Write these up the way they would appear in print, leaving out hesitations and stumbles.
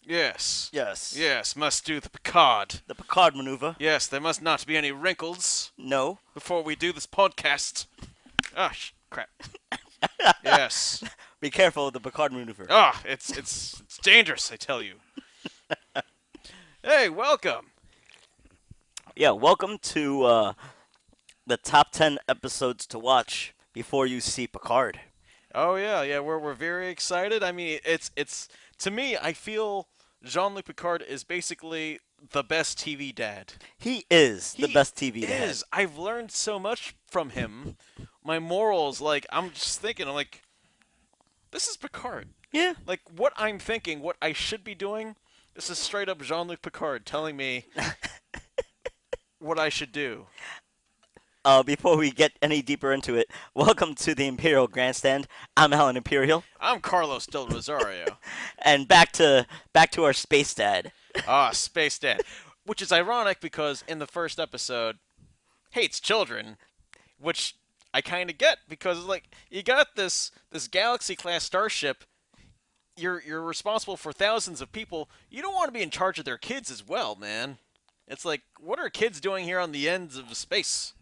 Yes. Yes. Yes, must do the Picard. The Picard maneuver. Yes, there must not be any wrinkles No. before we do this podcast. Ah, crap. Yes. Be careful of the Picard maneuver. Ah, it's dangerous, I tell you. Hey, welcome. Yeah, welcome to the top 10 episodes to watch before you see Picard. Oh yeah, we're very excited. I mean, it's to me, I feel Jean-Luc Picard is basically the best TV dad. He is the He best TV to have. is. I've learned so much from him. My morals, like I'm just thinking, I'm like, this is Picard. Yeah. Like what I'm thinking, what I should be doing. This is straight up Jean-Luc Picard telling me what I should do. Before we get any deeper into it, welcome to the Imperial Grandstand. I'm Alan Imperial, I'm Carlos Del Rosario. and back to our space dad. Space Dad. Which is ironic because in the first episode, hates children, which I kind of get because like you got this galaxy class starship. You're responsible for thousands of people. You don't want to be in charge of their kids as well, man. It's like, what are kids doing here on the ends of space?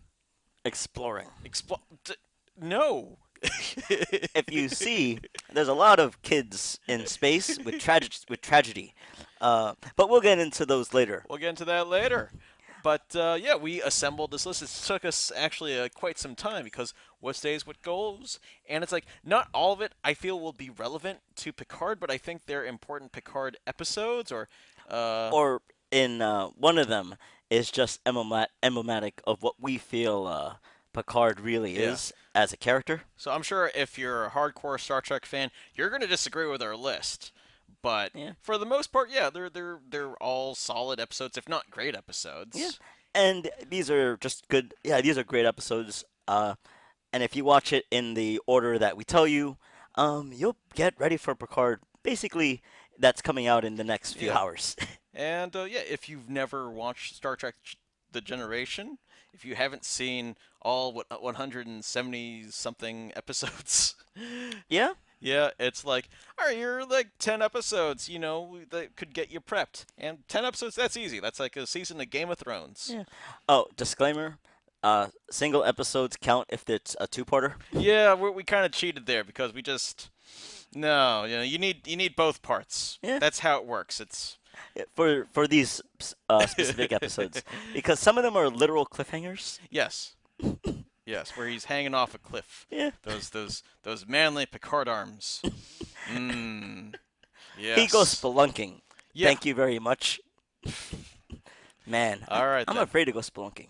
Exploring. No. If you see, there's a lot of kids in space with tragedy. But we'll get into those later. We'll get into that later. But yeah, we assembled this list. It took us actually quite some time because what stays, what goes, and it's like not all of it I feel will be relevant to Picard, but I think they're important Picard episodes Or in one of them is just emblematic of what we feel Picard really Yeah. is as a character. So I'm sure if you're a hardcore Star Trek fan, you're going to disagree with our list. But Yeah. for the most part, yeah, they're all solid episodes, if not great episodes. Yeah. And these are just good. Yeah, these are great episodes. And if you watch it in the order that we tell you, you'll get ready for Picard. Basically, that's coming out in the next few Yeah. hours. And yeah, if you've never watched Star Trek: The Generation, if you haven't seen all 170 something episodes, Yeah. yeah, it's like, all right, you're like 10 episodes, that could get you prepped. And 10 episodes, that's easy. That's like a season of Game of Thrones. Yeah. Oh, disclaimer. Single episodes count if it's a two-parter. Yeah, we kind of cheated there because we just no, you need both parts. Yeah. That's how it works. It's For these specific episodes, because some of them are literal cliffhangers. yes. Yes, where he's hanging off a cliff. Yeah. Those manly Picard arms. Mmm. Yes. He goes spelunking. Yeah. Thank you very much. Man, All right, I'm then. afraid to go spelunking.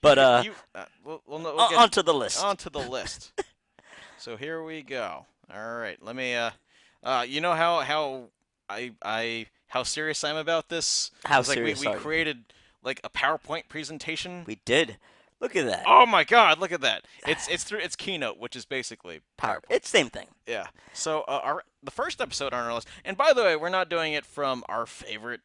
But we'll get onto the list. onto the list. So here we go. All right, let me. You know how serious I'm about this? How It's like serious we are you? created like a PowerPoint presentation. We did. Look at that. Oh my God! Look at that. It's Keynote, which is basically Power. PowerPoint. It's same thing. Yeah. So the first episode on our list, and by the way, we're not doing it from our favorite,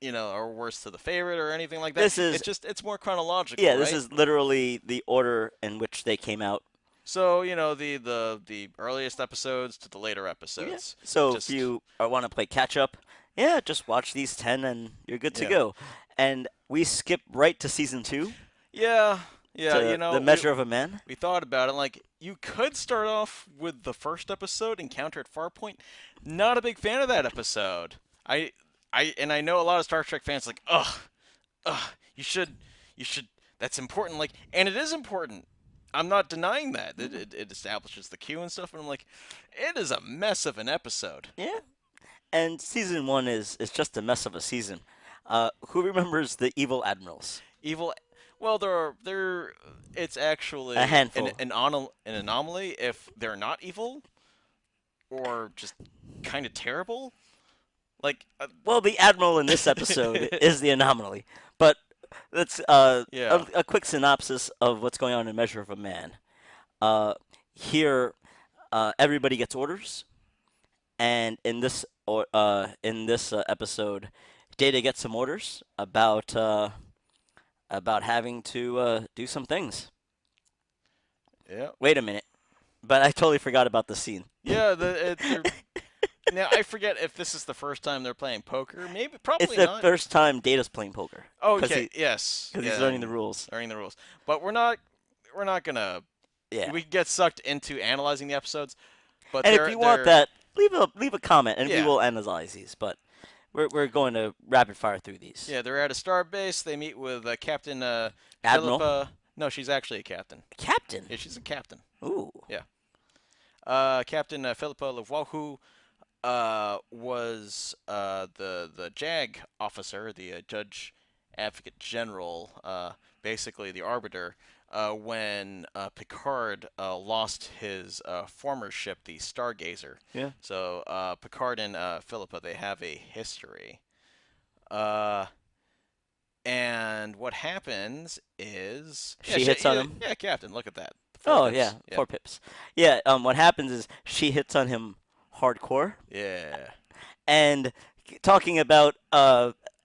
our worst to the favorite or anything like that. This is- it's more chronological. Yeah, this right? is literally the order in which they came out. So the earliest episodes to the later Yeah. episodes. So Just- if you want to play catch up, yeah, just watch these 10 and you're good to Yeah. go. And we skip right to season 2. Yeah, to the measure of a man. We thought about it. Like you could start off with the first episode, Encounter at Farpoint. Not a big fan of that episode. I know a lot of Star Trek fans like, you should. That's important. Like, and it is important. I'm not denying that. It establishes the cue and stuff. And I'm like, it is a mess of an episode. Yeah. And season 1 is just a mess of a season. Who remembers the evil admirals? Evil. Well, it's actually A handful. an anomaly if they're not evil, or just kind of terrible. Like, Well, the admiral in this episode is the anomaly. But let's Yeah. a quick synopsis of what's going on in Measure of a Man. Here, everybody gets orders, and in this episode, Data gets some orders about having to do some things. yeah. Wait a minute. But I totally forgot about the scene. Yeah, now I forget if this is the first time they're playing poker. Maybe, It's probably the not. first time Data's playing poker Oh, because okay, yes, he's yeah, learning the and rules. learning the rules. But we're not gonna. Yeah. We can get sucked into analyzing the episodes, but And if they're you want they're that, leave a comment and we yeah. will analyze these. But we're going to rapid fire through these. Yeah, they're at a star base. They meet with Captain Admiral, Philippa. No, she's actually a captain. Captain. Yeah, she's a captain. Ooh. Yeah. Captain Philippa Lavohu was the JAG officer, the Judge Advocate General, basically the arbiter, when Picard lost his former ship, the Stargazer. Yeah. So Picard and Philippa, they have a history. Uh, and what happens is, yeah, She hits on yeah, him. yeah, Captain, look at that, four Oh pips, yeah, yeah, 4 pips. Yeah. What happens is she hits on him hardcore, yeah, and talking about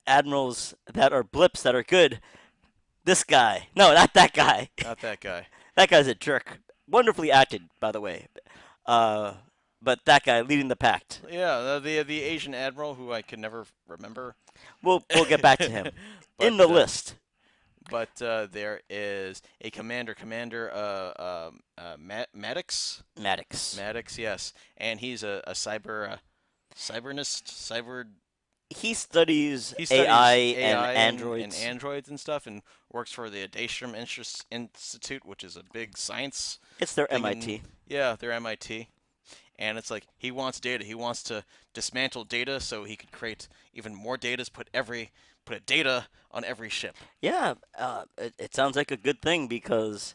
admirals that are blips that are good. This guy. No, not that guy. not that guy. That guy's a jerk. Wonderfully acted, by the way. Uh, but that guy leading the pact. Yeah, the Asian admiral who I can never remember. We'll get back to him but in the list. there is a commander Maddox. Maddox. Maddox, yes, and he's a cybernist, cyber. He studies He AI studies and AI and androids. androids and stuff, and works for the Daystrom Institute, which is a big science It's their thing. In MIT. yeah, they're MIT, and it's like he wants data. He wants to dismantle data so he could create even more data. Put a data on every ship. Yeah, it sounds like a good thing because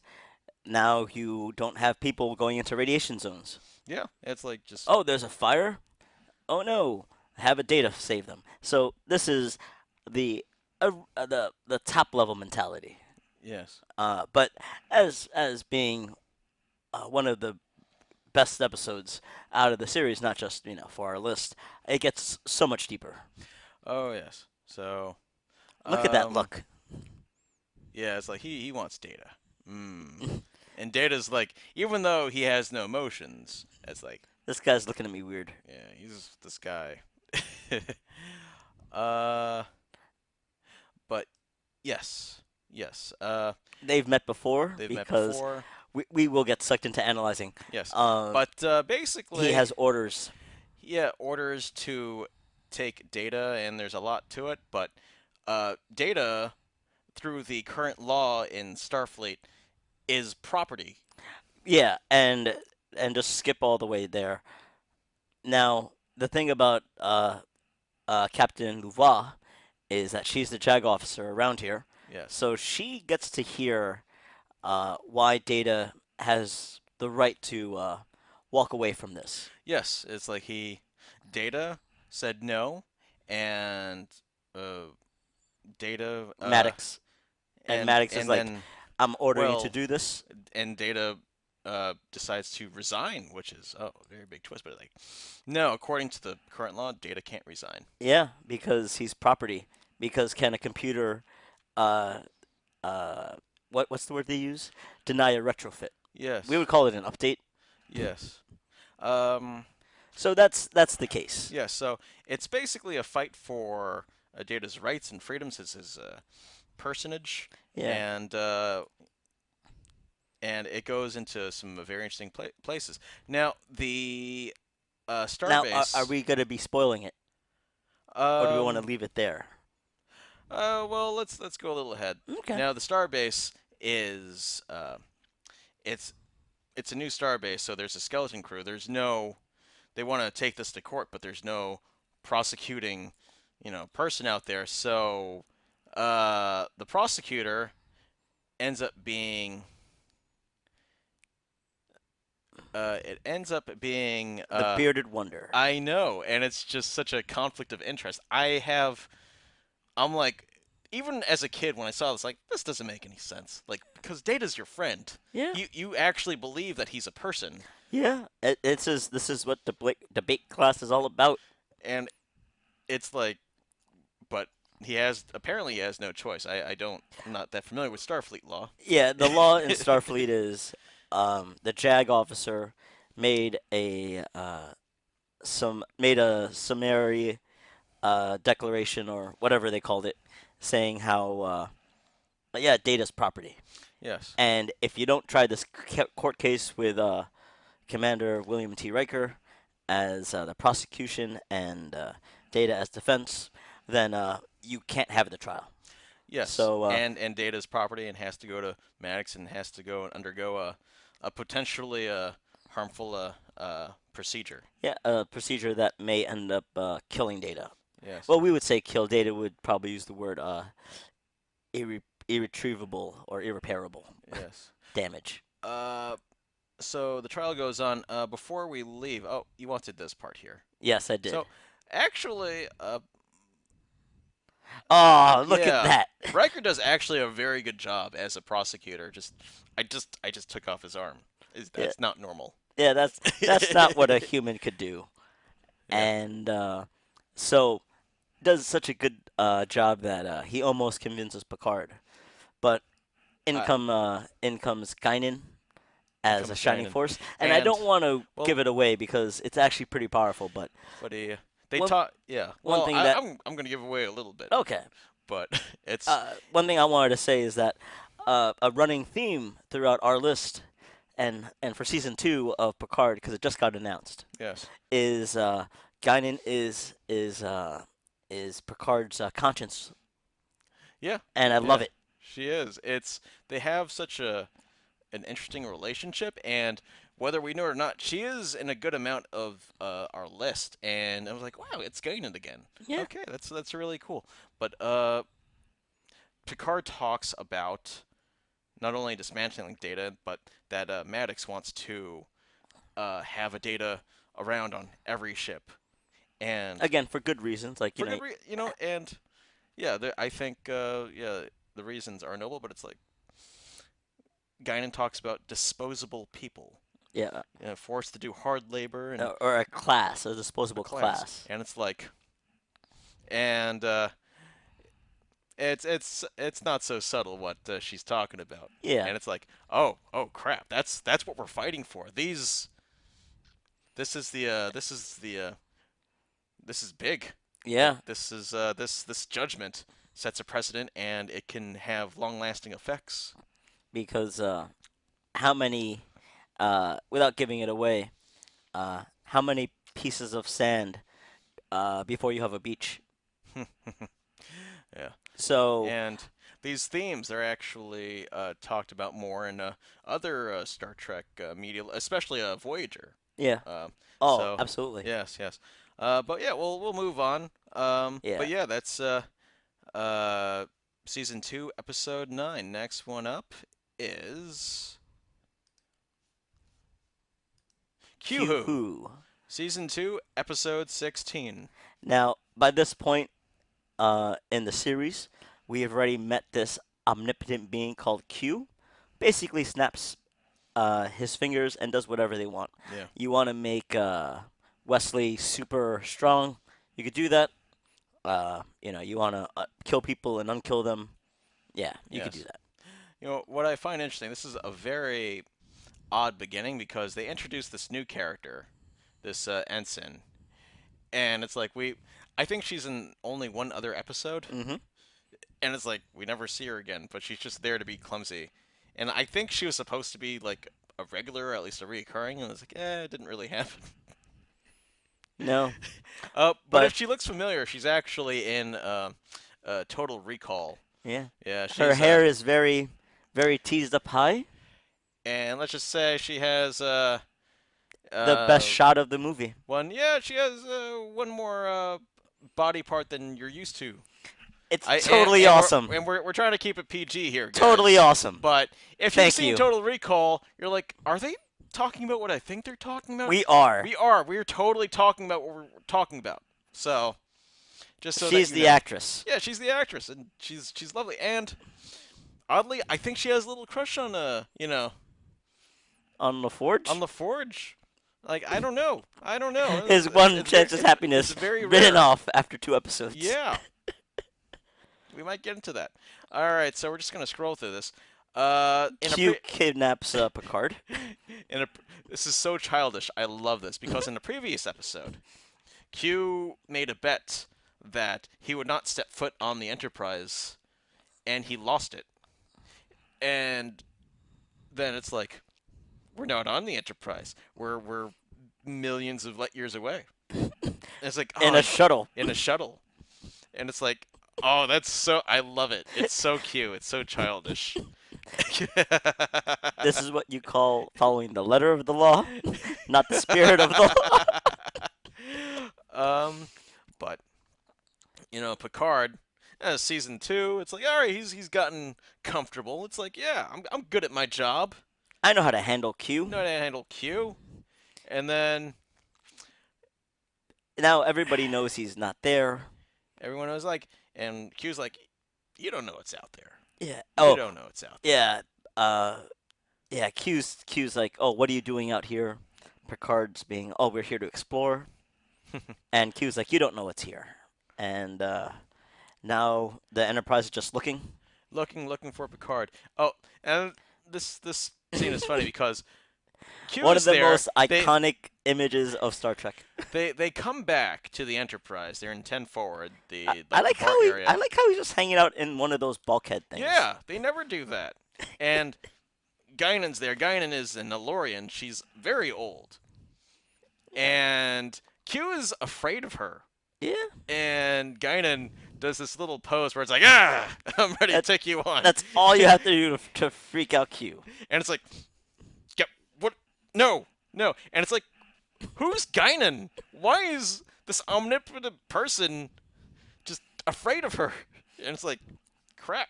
now you don't have people going into radiation zones. Yeah, it's like just Oh, there's a fire? Oh no, have a data save them. So this is the the top level mentality. yes, But as being one of the best episodes out of the series, not just for our list, it gets so much deeper. oh yes. So Look at that um, look. yeah, it's like he wants data. And Data's like, even though he has no emotions, it's like, This guy's looking at me weird. yeah, he's this guy. uh, but yes, yes. They've met before They've met because before. we will get sucked into analyzing. Yes, Uh, but he basically, has orders. yeah, orders to take data, and there's a lot to it. But data, through the current law in Starfleet, is property. Yeah, and just skip all the way there. Now, the thing about Captain Louvois is that she's the JAG officer around here, Yes. so she gets to hear why Data has the right to walk away from this. Yes, it's like Data said no, and uh, Data, Maddox and Maddox is and like, then, I'm ordering you to well, do this. and Data decides to resign, which is, oh, a very big twist. But like, no, according to the current law, Data can't resign. Yeah, because he's property. Because can a computer, uh, uh, what's the word they use? Deny a retrofit. We Yes, would call it an update. yes, um, So that's the case. yeah. So it's basically a fight for Data's rights and freedoms as his personage, Yeah. and it goes into some very interesting places. Now, the Now, are Starbase. we going to be spoiling it, or do we want to Um. leave it there? Well, let's go a little ahead. Okay. Now, the Starbase is it's it's a new Starbase, so there's a skeleton crew. There's no. They want to take this to court, but there's no prosecuting, person out there. So, the prosecutor ends up being. It ends up being. The bearded wonder. I know, and it's just such a conflict of interest. I'm like, even as a kid, when I saw this, like, this doesn't make any sense. Like, because Data's your friend. Yeah. You actually believe that he's a person, Yeah. This is what debate class is all about. and it's like, but he has no choice. I'm not that familiar with Starfleet law. Yeah. The law in Starfleet is, the JAG officer made a summary declaration or whatever they called it, saying how yeah, Data's property. Yes. And if you don't try this court case with Commander William T. Riker as the prosecution and Data as defense, then you can't have the trial. Yes. So And Data's property and has to go to Maddox and has to go and undergo a potentially harmful procedure. yeah, a procedure that may end up killing Data. Yes. Well, we would say kill. Data would probably use the word irretrievable or irreparable Yes. damage. So the trial goes on. Before we leave, oh, you wanted this part here. Yes, I did. So actually, Oh, look at yeah, that. Riker does actually a very good job as a prosecutor. I just took off his arm. Yeah, That's not normal. yeah, that's not what a human could do. Yeah. And so does such a good job that he almost convinces Picard. But Uh, in comes Guinan as a comes shining Guinan. force, and I And don't want to well, give it away because it's actually pretty powerful. But but they one taught. Yeah. one Well, thing that I'm gonna give away a little bit, okay, but it's one thing I wanted to say is that a running theme throughout our list and for season 2 of Picard because it just got announced yes. is Guinan is Picard's conscience, Yeah. and I love Yeah. it. She is. They have such an interesting relationship, and whether we know it or not, she is in a good amount of our list. And I was like, wow, it's Guinan again. Yeah. Okay, that's really cool. But Picard talks about not only dismantling Data, but that Maddox wants to have a Data around on every ship, and Again, for good reasons, like for good, and yeah, I think yeah, the reasons are noble, but it's like Guinan talks about disposable people, yeah, forced to do hard labor and or a a disposable class, class. and it's like, and it's not so subtle what she's talking about, Yeah, and it's like, oh crap, that's what we're fighting for. This is big. yeah, This is this judgment sets a precedent, and it can have long-lasting effects. because how many, without giving it away, how many pieces of sand before you have a beach? Yeah, So, and these themes are actually talked about more in other Star Trek media, especially Voyager. yeah. Uh, Oh, so absolutely. yes, yes. But yeah, we'll move on. Yeah. But yeah, that's season 2, episode 9. Next one up is Q-Who. Q-Who. Season 2, episode 16. Now, by this point in the series, we have already met this omnipotent being called Q. Basically, snaps his fingers and does whatever they want. Yeah. You want to make Wesley super strong, you could do that. You want to kill people and unkill them. Yeah, you could do Yes. that. What I find interesting, this is a very odd beginning because they introduced this new character, this ensign, and it's like I think she's in only one other episode, Hmm. and it's like we never see her again, but she's just there to be clumsy, and I think she was supposed to be like a regular, or at least a reoccurring, and it's like, it didn't really happen. No, But if but she looks familiar, she's actually in Total Recall. yeah, Yeah, her she's hair is very, very teased up high. and let's just say she has The best shot of the movie. one. Yeah, she has one more body part than you're used to. It's I totally and awesome. we're trying to keep it PG here, guys. Totally awesome. But if you've Thank seen you. Total Recall, you're like, are they talking about what I think they're talking about? We are. We are. We're totally talking about what we're talking about. So, just so She's that you the know. actress. Yeah, she's the actress, and she's lovely. And oddly, I think she has a little crush on On LaForge? on LaForge. Like, I don't know. I don't know. His one chance of happiness It's very written rare. off after 2 episodes. Yeah. We might get into that. All right, so we're just gonna scroll through this. In a Q kidnaps Picard. in a this is so childish. I love this because in the previous episode, Q made a bet that he would not step foot on the Enterprise, and he lost it. And then it's like we're not on the Enterprise. We're millions of light years away. And it's like In oh, a shuttle. in a shuttle, and it's like oh, that's so I love it. It's so cute. It's so childish. This is what you call following the letter of the law, not the spirit of the law. um, but Picard, season 2, it's like all right, he's gotten comfortable. It's like yeah, I'm good at my job. I know how to handle Q. Know how to handle Q, and then Now everybody knows he's not there. everyone was like, and Q's like, you don't know what's out there. Yeah. You Oh, don't know what's out there. yeah. Uh, yeah. Q's like, oh, what are you doing out here? Picard's being, oh, we're here to explore. And Q's like, you don't know what's here. And now the Enterprise is just looking. Looking for Picard. Oh, and this scene is funny because Q One of is the there. most iconic images of Star Trek. They come back to the Enterprise. They're in 10 forward, I the like bar how area. I like how he's just hanging out in one of those bulkhead things. Yeah, they never do that. And Guinan's there. Guinan is an Elorian. She's very old. And Q is afraid of her. Yeah. And Guinan does this little pose where it's like, ah, I'm ready to That- take you on. That's all you have to do to freak out Q. And it's like, yeah, what? No, no. And it's like, who's Guinan? Why is this omnipotent person just afraid of her? And it's like, crap.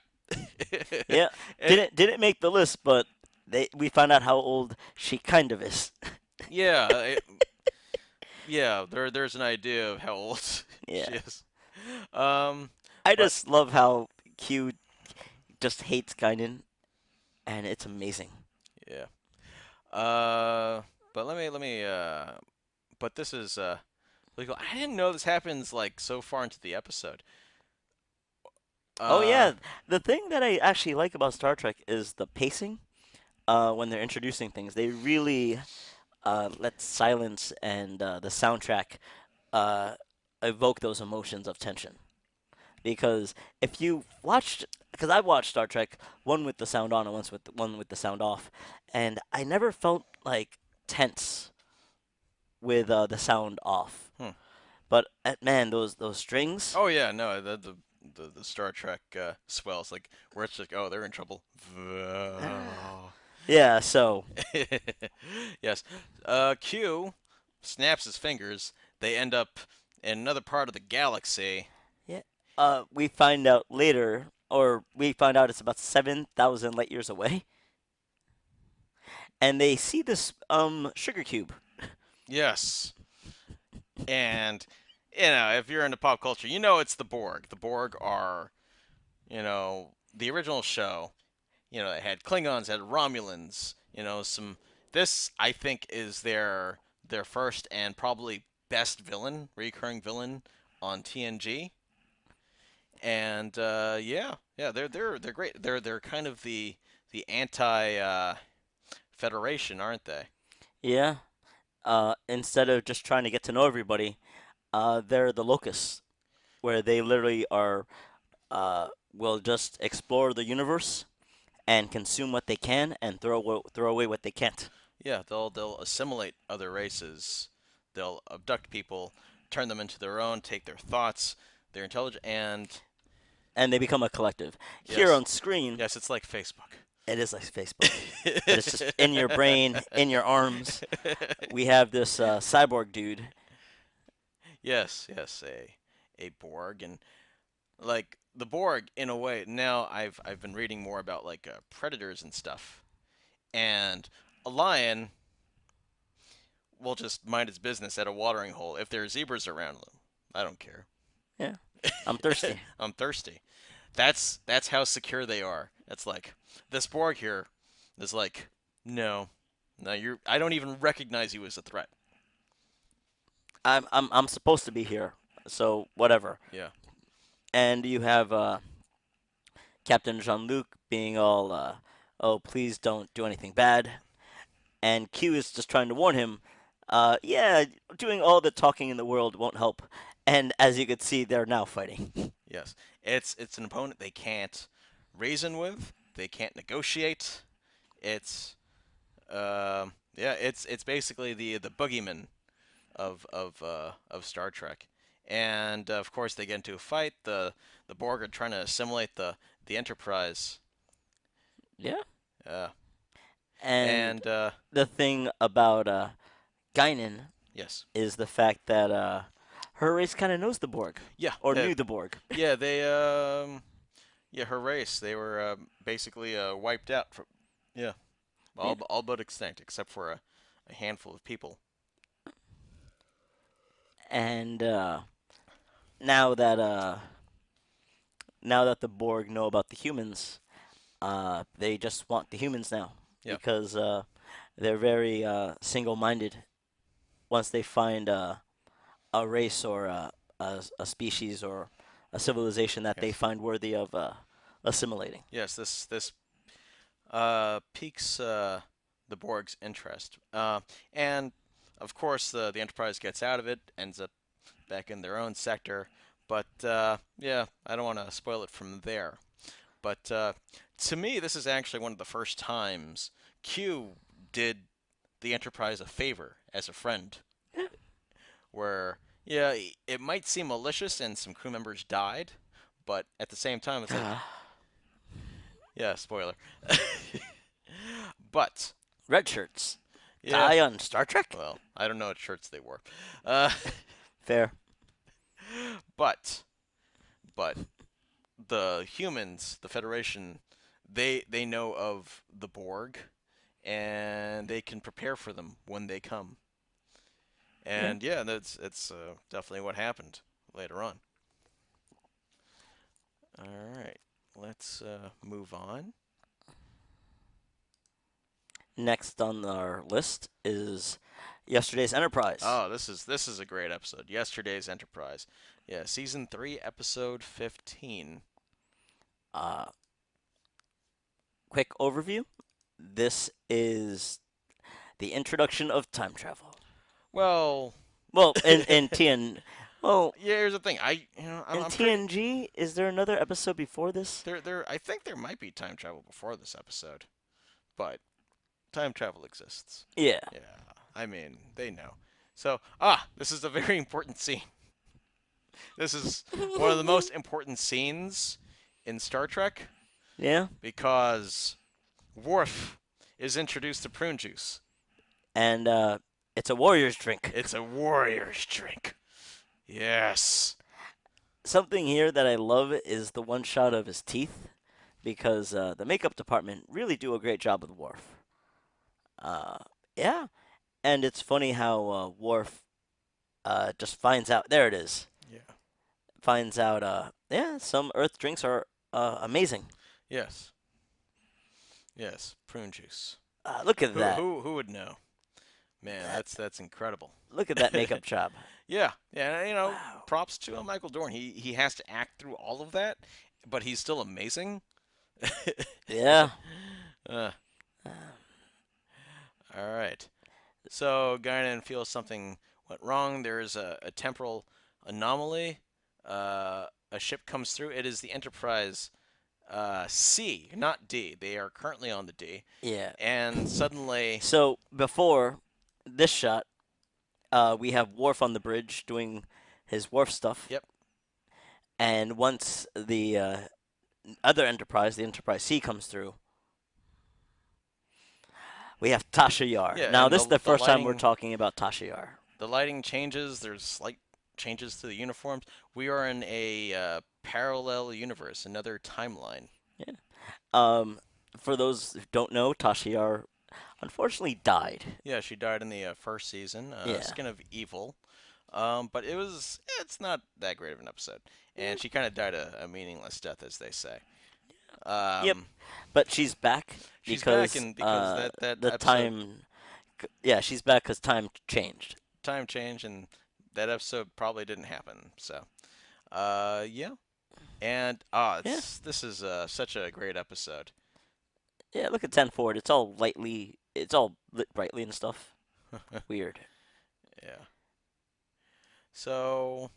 Yeah. And- Didn't make the list, but we found out how old she kind of is. yeah, yeah. There's an idea of how old Yeah. she is. Um, I but- just love how Q just hates Guinan, and it's amazing. yeah. But let me. But this is legal. I didn't know this happens like so far into the episode. Oh yeah, the thing that I actually like about Star Trek is the pacing. When they're introducing things, they really let silence and the soundtrack uh, evoke those emotions of tension. Because if you watched, because I watched Star Trek, one with the sound on and one with the sound off, and I never felt like tense with the sound off. Hmm. But man, those strings. Oh yeah, no, the Star Trek swells like where it's like, oh, they're in trouble. Yeah, so Yes. Q snaps his fingers. They end up in another part of the galaxy. we find out later, or we find out it's about 7,000 light years away, and they see this sugar cube. Yes. And if you're into pop culture, it's the Borg. The Borg are, the original show. They had Klingons, had Romulans. Some. This I think is their first and probably best villain, recurring villain on TNG. And they're great. They're kind of the anti Federation, aren't they? Yeah. Instead of just trying to get to know everybody, they're the locusts, where they literally are will just explore the universe and consume what they can and throw away what they can't. Yeah, they'll assimilate other races. They'll abduct people, turn them into their own, take their thoughts, their intelligence, And they become a collective. Here yes. on screen, Yes, it's like Facebook. it is like Facebook. But it's just in your brain, in your arms. We have this cyborg dude. Yes, a Borg, and like the Borg in a way. Now I've been reading more about like predators and stuff, and a lion will just mind its business at a watering hole if there are zebras around them. I don't care. Yeah, I'm thirsty. I'm thirsty. That's how secure they are. That's like this Borg here is like, no, I don't even recognize you as a threat. I'm supposed to be here, so whatever. Yeah. And you have Captain Jean-Luc being all, "Oh, please don't do anything bad." And Q is just trying to warn him, "Yeah, doing all the talking in the world won't help." And as you could see, they're now fighting. Yes, it's an opponent they can't reason with. They can't negotiate. It's yeah, it's basically the boogeyman of Star Trek. And of course, they get into a fight. The Borg are trying to assimilate the Enterprise. Yeah. Uh, And and the thing about Guinan yes, is the fact that her race kind of knows the Borg, yeah, or knew the Borg. yeah, yeah, her race, they were basically wiped out. Yeah, Yeah. all but extinct, except for a handful of people. And now that now that the Borg know about the humans, they just want the humans now Yeah, because they're very single-minded. Once they find a race or a species or a civilization that they yes, find worthy of assimilating. yes. This piques the Borg's interest, and of course the Enterprise gets out of it, ends up back in their own sector. But yeah, I don't want to spoil it from there. But to me, this is actually one of the first times Q did the Enterprise a favor as a friend, where yeah, it might seem malicious and some crew members died, but at the same time, it's like yeah, spoiler. But Red shirts yeah, die on Star Trek. well, I don't know what shirts they wore. Uh, Fair. but but the humans, the Federation, they know of the Borg, and they can prepare for them when they come. Yeah. And yeah, that's it's definitely what happened later on. All right, let's move on. Next on our list is yesterday's Enterprise. Oh, this is a great episode. Yesterday's Enterprise. Yeah, season 3, episode 15. Uh, Quick overview. This is the introduction of time travel. Well, Well, yeah. in TN, well, Here's the thing. in I'm pretty TNG, is there another episode before this? there. I think there might be time travel before this episode, but time travel exists. Yeah. Yeah, I mean they know. So this is a very important scene. This is one of the most important scenes in Star Trek Yeah. because Worf is introduced to prune juice. And it's a warrior's drink. It's a warrior's drink. Yes. Something here that I love is the one shot of his teeth, because the makeup department really do a great job with Worf. Uh, yeah, and it's funny how Worf just finds out. There it is. Yeah. Finds out. Yeah, some Earth drinks are amazing. Yes. Yes. Prune juice. Look at that. Who would know? Man, That that's incredible. look at that makeup job. Yeah. Yeah. Wow. Props to Michael Dorn. He has to act through all of that, but he's still amazing. Yeah. uh, Uh, all right. So Guinan feels something went wrong. There is a temporal anomaly. A ship comes through. It is the Enterprise C, not D. They are currently on the D. yeah. And suddenly, So before this shot, we have Worf on the bridge doing his Worf stuff. yep, And once the other Enterprise, the Enterprise C, comes through, we have Tasha Yar. yeah, Now, and this is the the first time we're lighting talking about Tasha Yar. the lighting changes. There's slight changes to the uniforms. We are in a parallel universe, another timeline. Yeah. Um, for those who don't know, Tasha Yar unfortunately died. Yeah, she died in the first season, Yeah. Skin of Evil. But it's not that great of an episode. Yeah. And she kind of died a meaningless death, as they say. Yep. Um, But she's back she's back because because that the episode time. Yeah, she's back because time changed. time change and that episode probably didn't happen. So, yeah. And Yeah. this is such a great episode. Yeah, look at 10 forward. It's all lit brightly and stuff. Weird. Yeah. So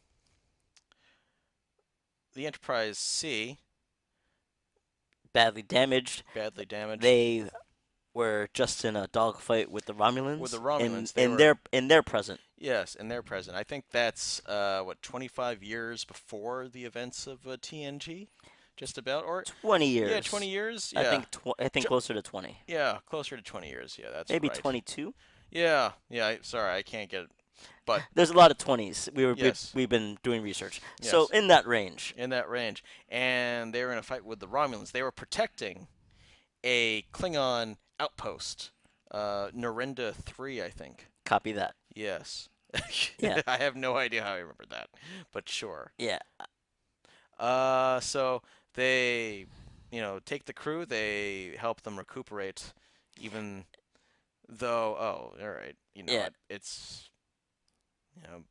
the Enterprise C, Badly damaged. badly damaged. They were just in a dogfight with the With the Romulans Romulans, they were, in their present. yes, and they're present. I think that's what 25 years before the events of TNG, just about, or 20 yeah, 20 years. years. Yeah, I think Ju- closer to 20. yeah, closer to 20 years. Yeah, that's Maybe right. 22. Yeah, yeah. Sorry, I can't get it, but There's a lot of 20s. yes, We've been doing research. So yes, in that range. in that range. And they were in a fight with the Romulans. They were protecting a Klingon outpost, Narenda 3, I think. Copy that. Yes. Yeah. I have no idea how I remember that, but sure. Yeah. So they, take the crew. They help them recuperate, even though, oh, all right, Yeah. it's,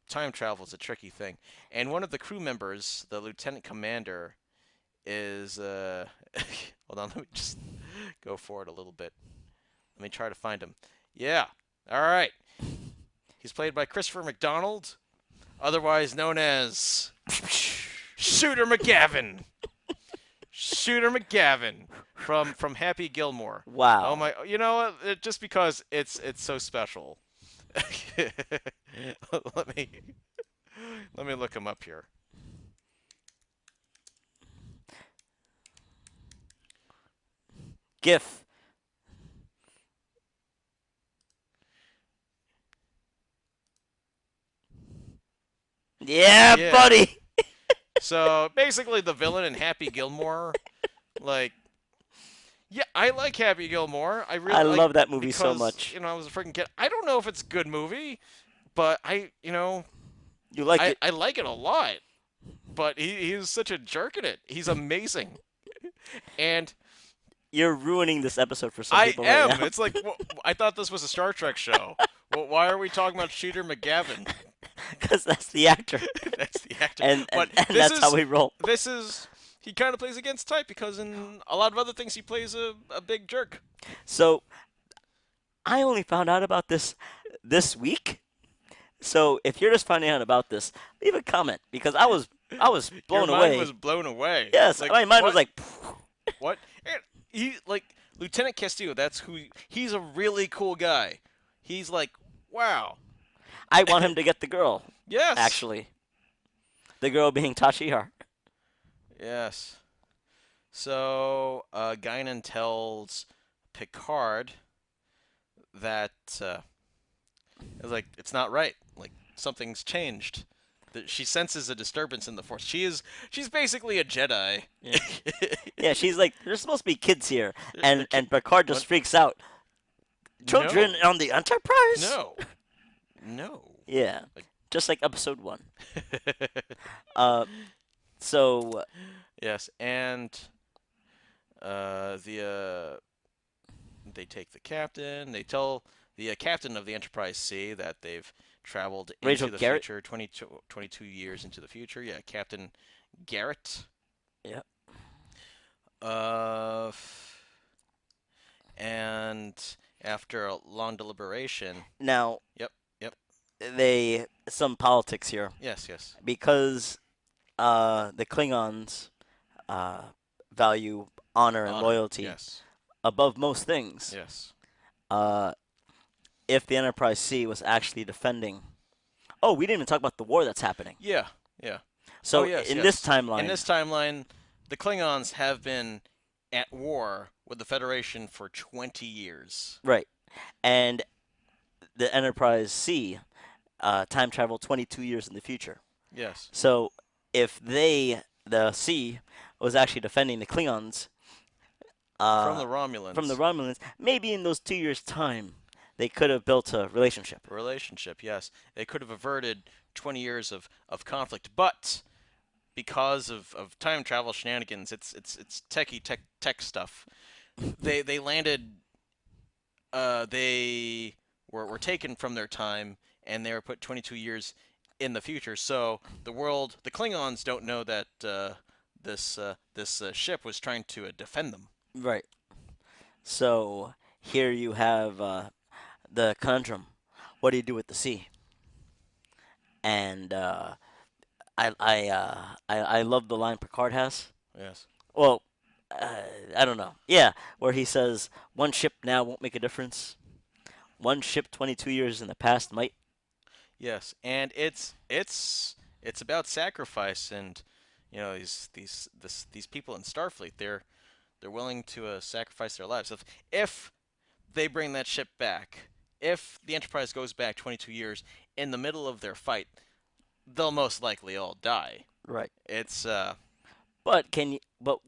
time travel is a tricky thing. And one of the crew members, the lieutenant commander, is, hold on, let me just go forward a little bit. Let me try to find him. Yeah, all right. He's played by Christopher McDonald, otherwise known as Shooter McGavin. Shooter McGavin from Happy Gilmore. Oh Wow. my! You know what? Just because it's so special. let me let me look him up here. GIF. Yeah, Yeah. buddy. So basically, the villain in Happy Gilmore, like, yeah, I like Happy Gilmore. I I really like love that movie so because much. I was a freaking kid. I don't know if it's a good movie, but You like it? I like it a lot. But he's such a jerk in it. He's amazing. And You're ruining this episode for some I people right am. now. It's like I thought this was a Star Trek show. Well, why are we talking about Shooter McGavin? Because that's the actor. That's the actor. and, and But and that's how we roll. this is he kind of plays against type because in a lot of other things he plays a big jerk. So I only found out about this week. So if you're just finding out about this, leave a comment because I was Your blown mind away. was blown away. Yes, Like my mind was what? like, What? And he like Lieutenant Castillo. That's who he's a really cool guy. He's like, wow. I want him to get the girl. Yes. Actually, the girl being Tashihar. Yes. So Guinan tells Picard that it's not right. Like something's changed. That she senses a disturbance in the Force. She's basically a Jedi. Yeah. Yeah, she's like, there's supposed to be kids here, The and Picard what? just freaks out. Children No, on the Enterprise? no, no. Yeah, Like, just like episode 1. Uh, so yes, and they take the captain. They tell the captain of the Enterprise C that they've traveled Rachel into the Garrett. future, 22 years into the future. Yeah, Captain Garrett. Yeah. Uh, and after a long deliberation, Now yep, yep, they some politics here yes, yes, because the Klingons uh, value honor and honor, loyalty yes, above most things. yes, Uh, if the Enterprise C was actually defending, oh, we didn't even talk about the war that's happening. yeah, yeah. Oh, So yes, in this yes. timeline, In this timeline, the Klingons have been at war with the Federation for 20 years. right, and the Enterprise C time travel 22 years in the future. Yes. So if the C, was actually defending the Klingons From uh, the from the Romulans. Romulans, maybe in those 2 years' time, they could have built a relationship. Relationship, yes. They could have averted 20 years of conflict, but because of time travel shenanigans, it's techie tech stuff. They landed they were taken from their time and they were put 22 years in the future. So the Klingons don't know that this ship was trying to defend them. Right. So here you have the conundrum. What do you do with the sea? And I love the line Picard has. Yes. Well, I don't know. Yeah, where he says one ship now won't make a difference. One ship 22 years in the past might. Yes, and it's about sacrifice, and these people in Starfleet, they're willing to sacrifice their lives. If they bring that ship back, if the Enterprise goes back 22 years in the middle of their fight, they'll most likely all die. Right. It's But can you? But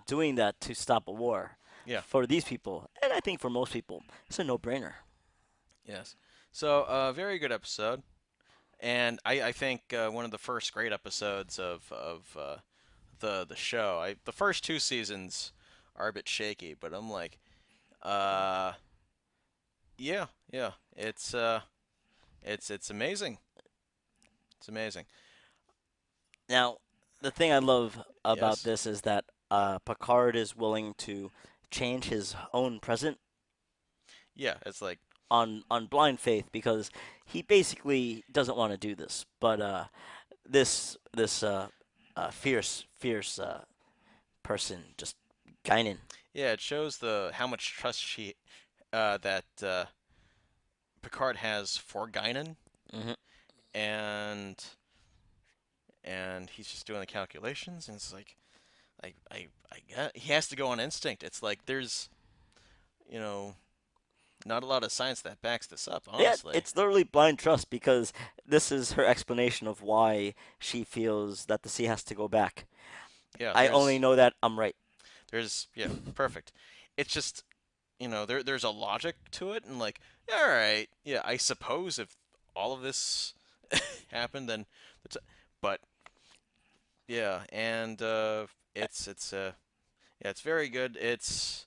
doing that to stop a war yeah, for these people, and I think for most people, it's a no-brainer. yes. So very good episode, and I think one of the first great episodes of the show. The first two seasons are a bit shaky, but I'm like, uh, yeah, yeah, it's amazing. It's amazing. Now, the thing I love about Yes. this is that Picard is willing to change his own present Yeah, it's like on blind faith because he basically doesn't want to do this. But this fierce person just Guinan. yeah, it shows the how much trust she that Picard has for Guinan, Hmm. and he's just doing the calculations, and it's like I get he has to go on instinct. It's like there's you know not a lot of science that backs this up, Yeah, honestly. it's literally blind trust because this is her explanation of why she feels that the sea has to go back. Yeah, I only know that I'm right. yeah, perfect. It's just there's a logic to it, and like yeah, all right, yeah, I suppose if all of this happened, then it's, but yeah, and yeah, it's very good. It's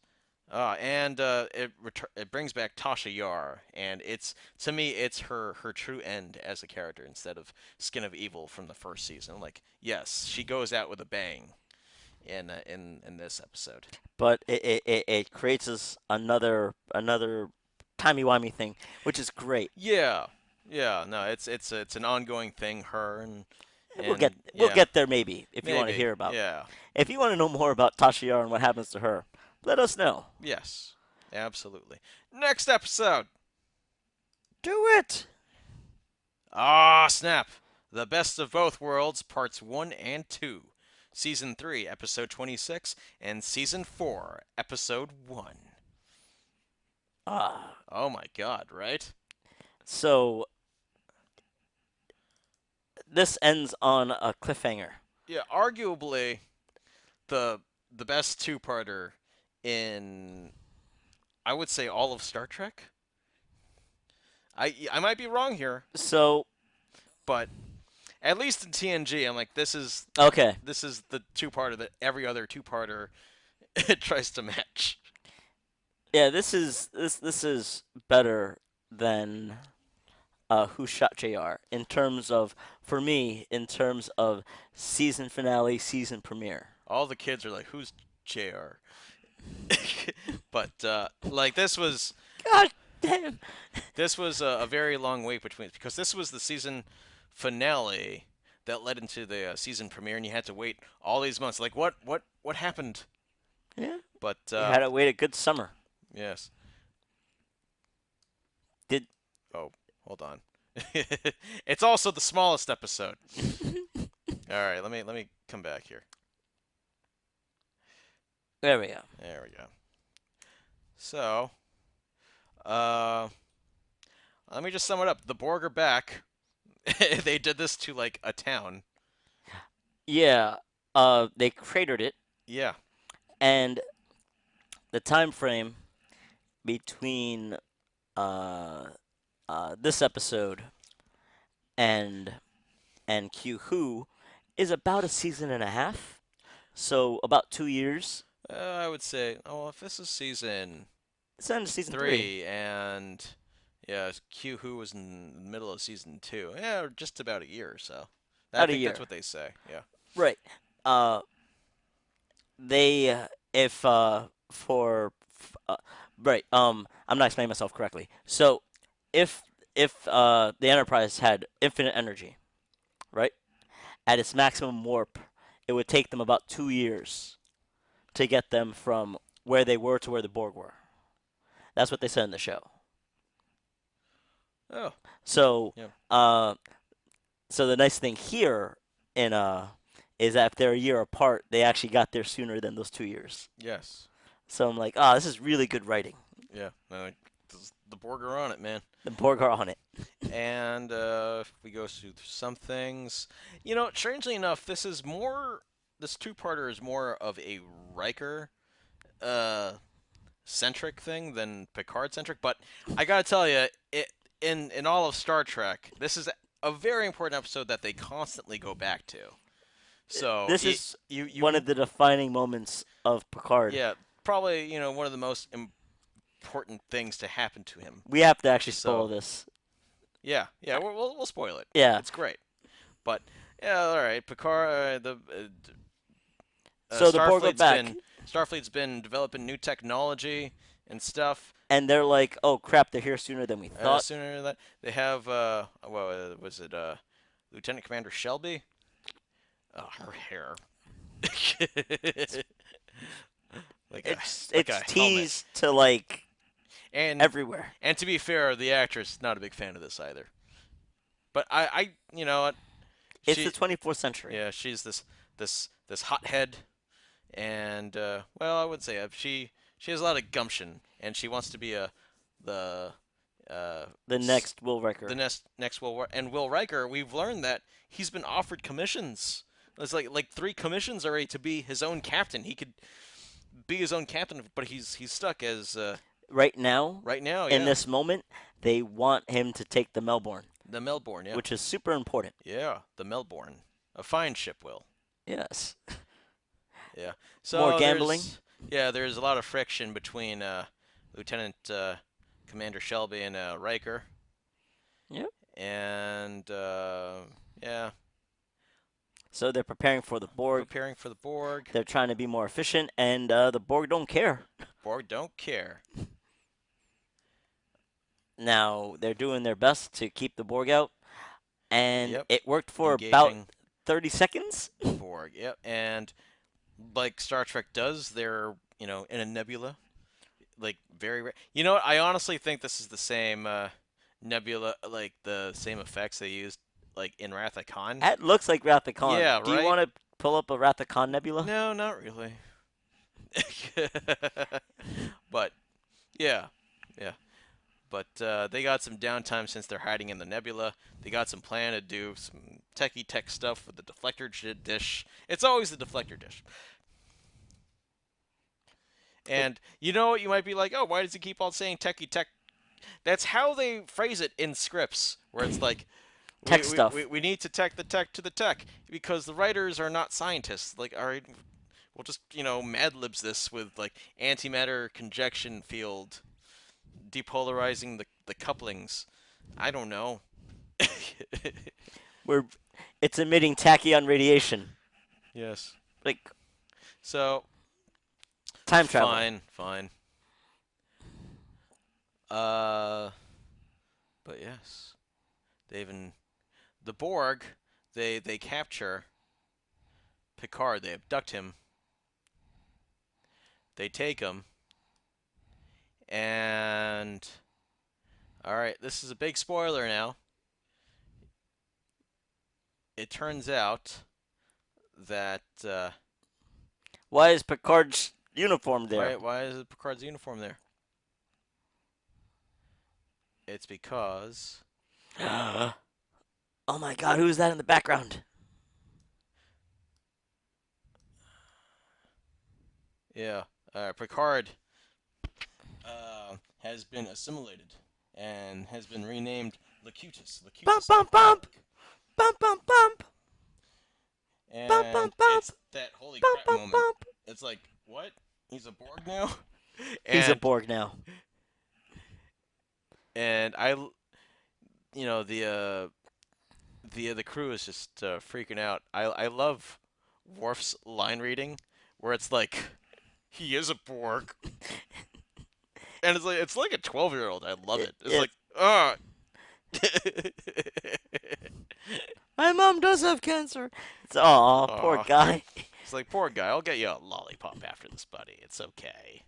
and it brings back Tasha Yar, and it's to me it's her true end as a character instead of Skin of Evil from the first season. Like yes, she goes out with a bang in this episode. But it creates us another timey-wimey thing, which is great. Yeah, yeah, no, it's an ongoing thing. Her and We'll yeah, get there maybe if you want to maybe hear about. yeah, If you want to know more about Tasha Yar and what happens to her, let us know. yes, absolutely. Next episode. Do it. Ah, snap! The Best of Both Worlds, Parts 1 and 2. Season 3, Episode 26, and Season 4, Episode 1. Ah, Oh my god, right? so this ends on a cliffhanger. Yeah, arguably the the best two-parter in I would say all of Star Trek. I might be wrong here, So but at least in TNG, I'm like okay, this is the two-parter that every other two-parter tries to match. yeah, this is better than Who Shot JR in terms of for me in terms of season finale, season premiere. All the kids are like, "Who's JR?" But like God damn. this was a very long wait between because this was the season finale that led into the season premiere, and you had to wait all these months. Like what happened? Yeah, But you had to wait a good summer. yes. Did Oh, hold on. It's also the smallest episode. All right, let me come back here. there we go. There we go. So, uh, let me just sum it up. The Borg are back. They did this to like a town. Yeah, they cratered it, Yeah. and the time frame between uh, this episode and Q Who is about a season and a half, so about 2 years. I would say, oh, if this is season It's the end of season three. 3 and yeah, Q Who was in the middle of season 2. Yeah, just about a year or so. I About a think that's year, what they say. Yeah. right? They if for right. I'm not explaining myself correctly. So, if the Enterprise had infinite energy, right, at its maximum warp, it would take them about 2 years to get them from where they were to where the Borg were. That's what they said in the show. Oh, So, yeah. uh, so the nice thing here in is that if they're a year apart, they actually got there sooner than those 2 years. Yes. So I'm like, ah, this is really good writing. Yeah. No, the Borg are on it, man. The Borg are on it. And if we go through some things, strangely enough, this two-parter is more of a Riker uh, centric thing than Picard centric. But I gotta tell you, in all of Star Trek, this is a very important episode that they constantly go back to. So This is one you of the defining moments of Picard. yeah, probably one of the most important things to happen to him. We have to actually spoil So this. yeah, yeah, we'll spoil it. Yeah. It's great, but yeah, all right. Picard, So the Borg are back, Starfleet's been developing new technology and stuff. and they're like, "Oh crap, they're here sooner than we thought." Sooner than that, they have what was it? Lieutenant Commander Shelby. Oh, her hair. like a like It's a helmet. teased to like And everywhere. and to be fair, the actress not a big fan of this either. But I you know what? It's the She 24th century. yeah, she's this hothead, and well, I would say she has a lot of gumption, and she wants to be the uh The next Will Riker. the next Will Riker. We've learned that he's been offered commissions. It's like three commissions already to be his own captain. He could be his own captain, but he's stuck as Right now, right now. in Yeah, this moment, they want him to take the Melbourne, the Melbourne. Yeah, which is super important. yeah, the Melbourne, a fine ship, Will. Yes. Yeah. More So gambling. there's a lot of friction between Lieutenant Commander Shelby and Riker, Yep. and yeah, So they're preparing for the Borg. preparing for the Borg. They're trying to be more efficient, and the Borg don't care. Borg don't care. Now they're doing their best to keep the Borg out, and Yep. it worked for about Engaging 30 seconds. Borg. Yep. And like Star Trek does, they're in a nebula, like very. You know what? I honestly think this is the same nebula, like the same effects they used like in Wrath of Khan. That looks like Wrath of Khan. Yeah. Do you Right. want to pull up a Wrath of Khan nebula? No, not really. But yeah, yeah. But they got some downtime since they're hiding in the nebula. They got some plan to do some techie tech stuff with the deflector dish. It's always the deflector dish. And you know what? You might be like, oh, why does he keep on saying techie tech? That's how they phrase it in scripts, where it's like, Tech stuff. we need to tech the tech to the tech because the writers are not scientists. Like, all right, we'll just Mad Libs this with like antimatter conjection field depolarizing the couplings. I don't know. We're it's emitting tachyon radiation. Yes. Like So time travel. fine. Uh, but yes, they even the Borg they capture Picard. They abduct him. They take him, and all right, this is a big spoiler now. It turns out that Why is Picard's uniform there? why is Picard's uniform there? It's because Oh my God, who's that in the background? yeah, Picard has been assimilated and has been renamed Locutus. Bump Locutus bump bump, bump bump bump, and bump bump bump, it's that holy bump crap bump moment. bump. It's like, what? He's a Borg now? He's a and Borg now. and I, the crew is just freaking out. I love Worf's line reading, where it's like he is a Borg, and it's like a 12-year-old. I love It, it. It's it, like, ah. my mom does have cancer. It's aw, poor Aw. guy. It's like, poor guy. I'll get you a lollipop after this, buddy. It's okay.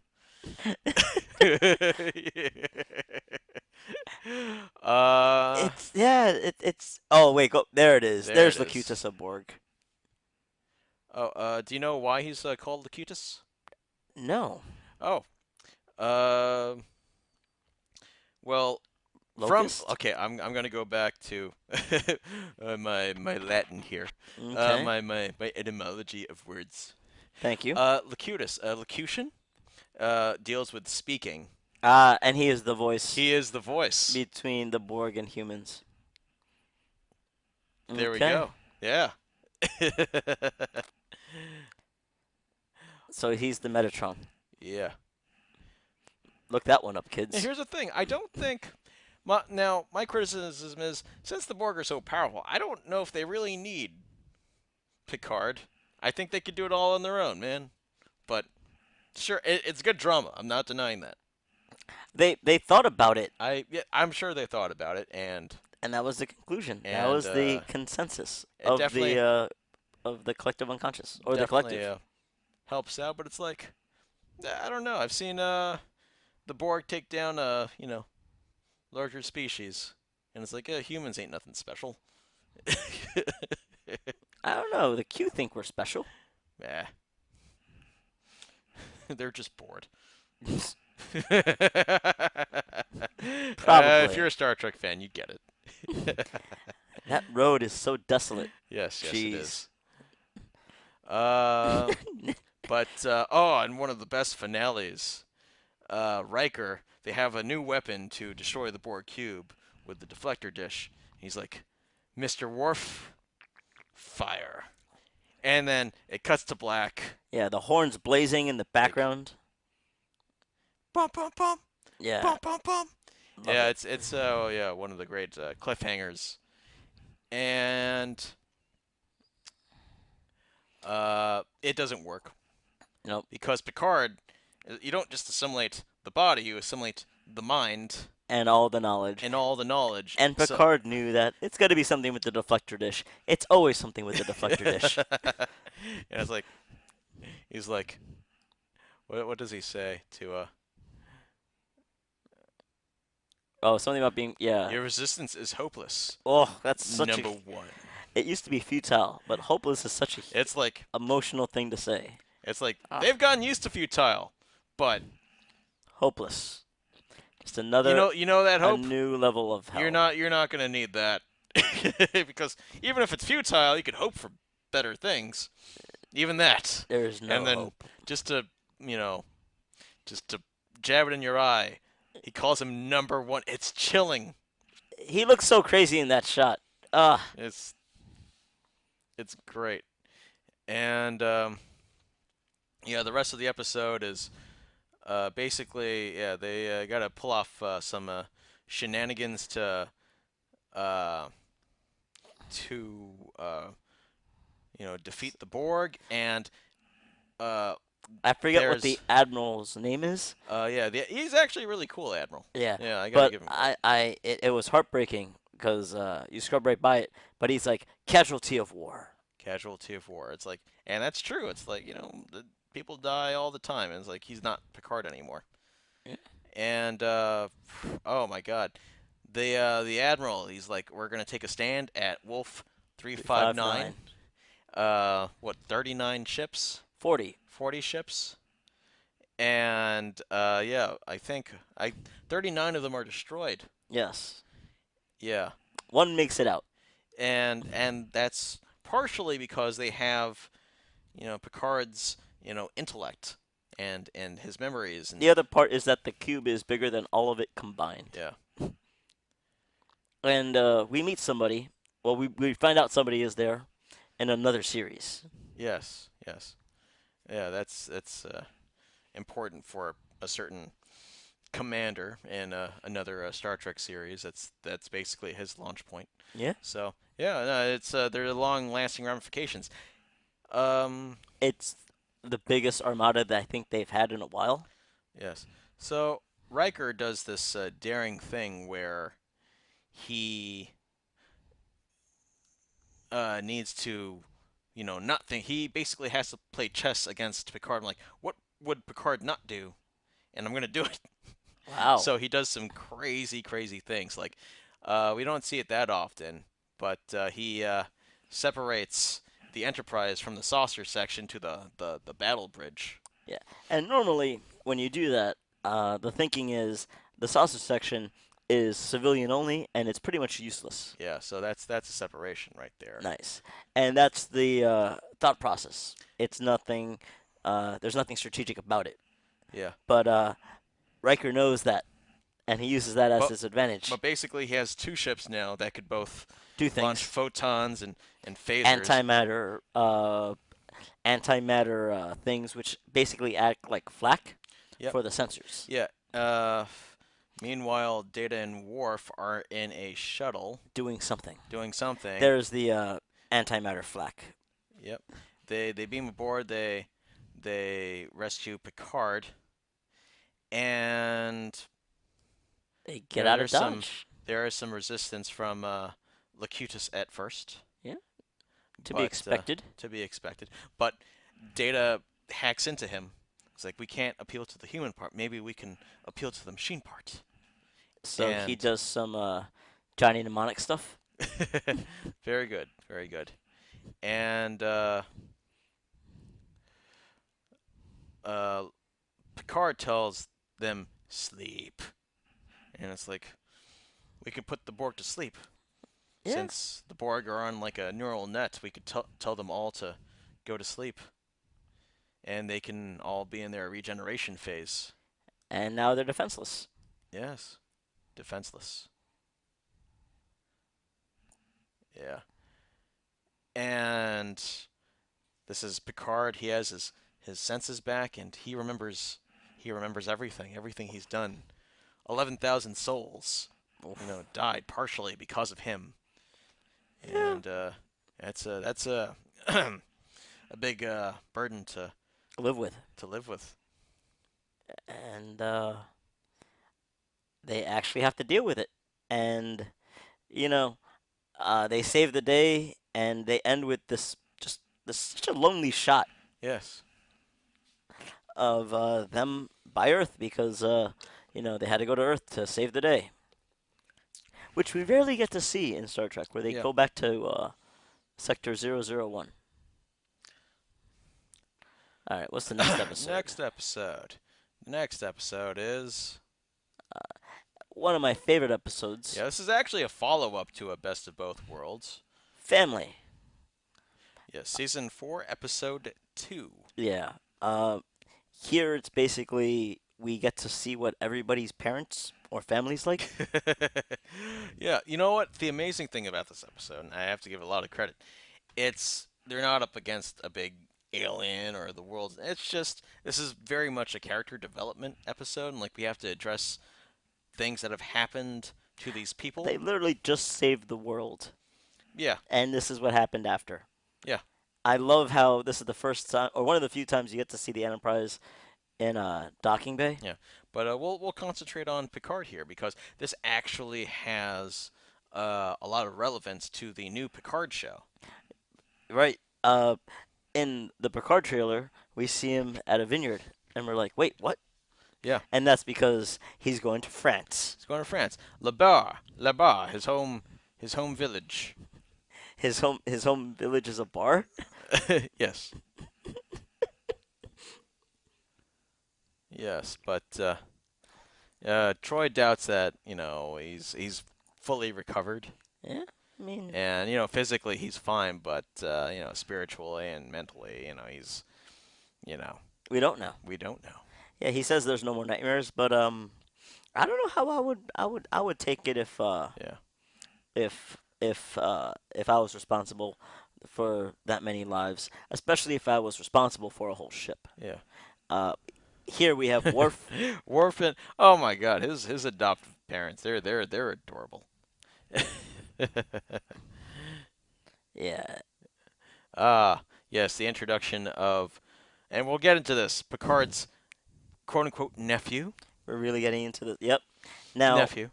uh, It's yeah. It's oh wait, go there. It is. there it There's is. Locutus of Borg. Oh, do you know why he's called Locutus? No, Oh, uh, well, from Locust. okay, I'm gonna go back to my Latin here, Okay, my etymology of words. thank you. Locutus, locution, deals with speaking. And he is the voice He is the voice. between the Borg and humans. There we Okay, go. Yeah. so he's the Metatron. Yeah. Look that one up, Now, kids. here's the thing. I don't think. My criticism is since the Borg are so powerful, I don't know if they really need Picard. I think they could do it all on their own, man. But sure, it's good drama. I'm not denying that. They thought about it, Yeah, I'm sure they thought about it, and that was the conclusion. That and was the consensus it definitely of the collective unconscious or the definitely collective. helps out. But it's like I don't know. I've seen the Borg take down larger species, and it's like humans ain't nothing special. I don't know. The Q think we're special. Yeah, they're just bored. If Probably. you're a Star Trek fan, you get it. That road is so desolate. Yes, yes, it Jeez. is. Uh, but and one of the best finales, Riker, they have a new weapon to destroy the Borg cube with the deflector dish. He's like, Mr. Worf, fire. And then it cuts to black. Yeah, the horns blazing in the Like, background. bum bum bum, Yeah, bum bum bum. love Yeah, it. it's yeah, one of the great cliffhangers. And it doesn't work Nope. because Picard, you don't just assimilate the body, you assimilate the mind And all the knowledge. and all the knowledge. And So Picard knew that it's got to be something with the deflector dish. It's always something with the deflector dish. and it's like he's like, what does he say to Oh, something about being yeah. your resistance is hopeless. Oh, that's such a. Number one. It used to be futile, but hopeless is such a It's like emotional thing to say. Ah, they've gotten used to futile, but hopeless. Just another you know that a hope. new level of hell. You're not gonna need that because even if it's futile, you could hope for better things. Even that, There's no and then hope. just to you know, just to jab it in your eye, he calls him number one. It's chilling. He looks so crazy in that shot. Ah, It's great, and yeah, the rest of the episode is basically yeah they got to pull off some shenanigans uh, to defeat the Borg and uh, I forget what the there's admiral's name is. yeah he's actually a really cool admiral. Yeah, Yeah, I gotta but give him credit. it was heartbreaking because you scrub right by it. But he's like casualty of war. Casualty of war. It's like, and that's true. It's like people die all the time, and it's like he's not Picard anymore. Yeah. And oh my God, the admiral. He's like, we're gonna take a stand at Wolf 359. 359. What 39 ships? 40. 40 ships? And yeah, I think 39 of them are destroyed. Yes. Yeah, One makes it out. and that's partially because they have Picard's intellect and his memories and The other part is that the cube is bigger than all of it combined. yeah. And we meet somebody. Well, we find out somebody is there in another series. Yes, yes. Yeah, that's important for a certain commander in another Star Trek series. That's basically his launch point. Yeah. So yeah, no, it's there are long-lasting ramifications. Um, It's the biggest armada that I think they've had in a while. Yes. So Riker does this daring thing where he needs to, not think. He basically has to play chess against Picard. I'm like, what would Picard not do? And I'm gonna do it. Wow. So he does some crazy, crazy things. Like, we don't see it that often, but he separates the Enterprise from the saucer section to the battle bridge. Yeah. And normally, when you do that, the thinking is the sausage section is civilian only, and it's pretty much useless. Yeah, so that's a separation right there. Nice. And that's the thought process. It's nothing. There's nothing strategic about it. Yeah, But Riker knows that, and he uses that as but his advantage. but basically he has two ships now that could both Do launch things. photons and phasers. Antimatter, things which basically act like flak Yep. for the sensors. Yeah. Meanwhile, Data and Worf are in a shuttle Doing something. doing something. There's the antimatter flak. Yep. They beam aboard. They rescue Picard, and They get out of there's some dodge. there is some resistance from Locutus at first, Yeah, to be but expected. to be expected. But Data hacks into him. It's like we can't appeal to the human part. Maybe we can appeal to the machine part. So he And does some Johnny Mnemonic stuff. very good, very good. And uh, Picard tells them sleep, and it's like we could put the Borg to sleep. Yeah. Since the Borg are on like a neural net, we could tell them all to go to sleep, and they can all be in their regeneration phase. And now they're defenseless. Yes, defenseless. Yeah, and this is Picard. He has his senses back, and he remembers everything he's done. 11,000 souls, Oof. died partially because of him, Yeah. and that's a a big burden Live with. to live with. And they actually have to deal with it. And, you know, they save the day, and they end with this such a lonely shot Yes. of them by Earth because, they had to go to Earth to save the day. Which we rarely get to see in Star Trek, where they Yeah. go back to Sector 001. All right, what's the next episode? Next episode is One of my favorite episodes, yeah. This is actually a follow-up to a Best of Both Worlds. Family. Yeah, season 4, episode 2. Yeah. Here it's basically we get to see what everybody's parents or families like. Yeah, you know what? The amazing thing about this episode, and I have to give it a lot of credit, they're not up against a big alien or the world. It's just this is very much a character development episode, and like we have to address things that have happened to these people. They literally just saved the world, Yeah, and this is what happened after. yeah, I love how this is the first time, or one of the few times you get to see the Enterprise in a docking bay. yeah. But we'll concentrate on Picard here because this actually has a lot of relevance to the new Picard show. Right. In the Picard trailer, we see him at a vineyard, and we're like, wait, what? Yeah, And that's because he's going to France. he's going to France. La Barre, his home village. His home village is a bar. Yes, yes, but Troy doubts that he's fully recovered, Yeah, I mean, and physically he's fine, but spiritually and mentally, you know we don't know. we don't know. Yeah, he says there's no more nightmares, but I don't know how I would take it Yeah, if I was responsible for that many lives, especially if I was responsible for a whole ship. yeah. Uh, Here we have Worf. Worf and oh my God, his adoptive parents, they're adorable. Yeah, Yes, the introduction of and we'll get into this. Picard's quote unquote nephew. We're really getting into the. Yep. Now, Nephew.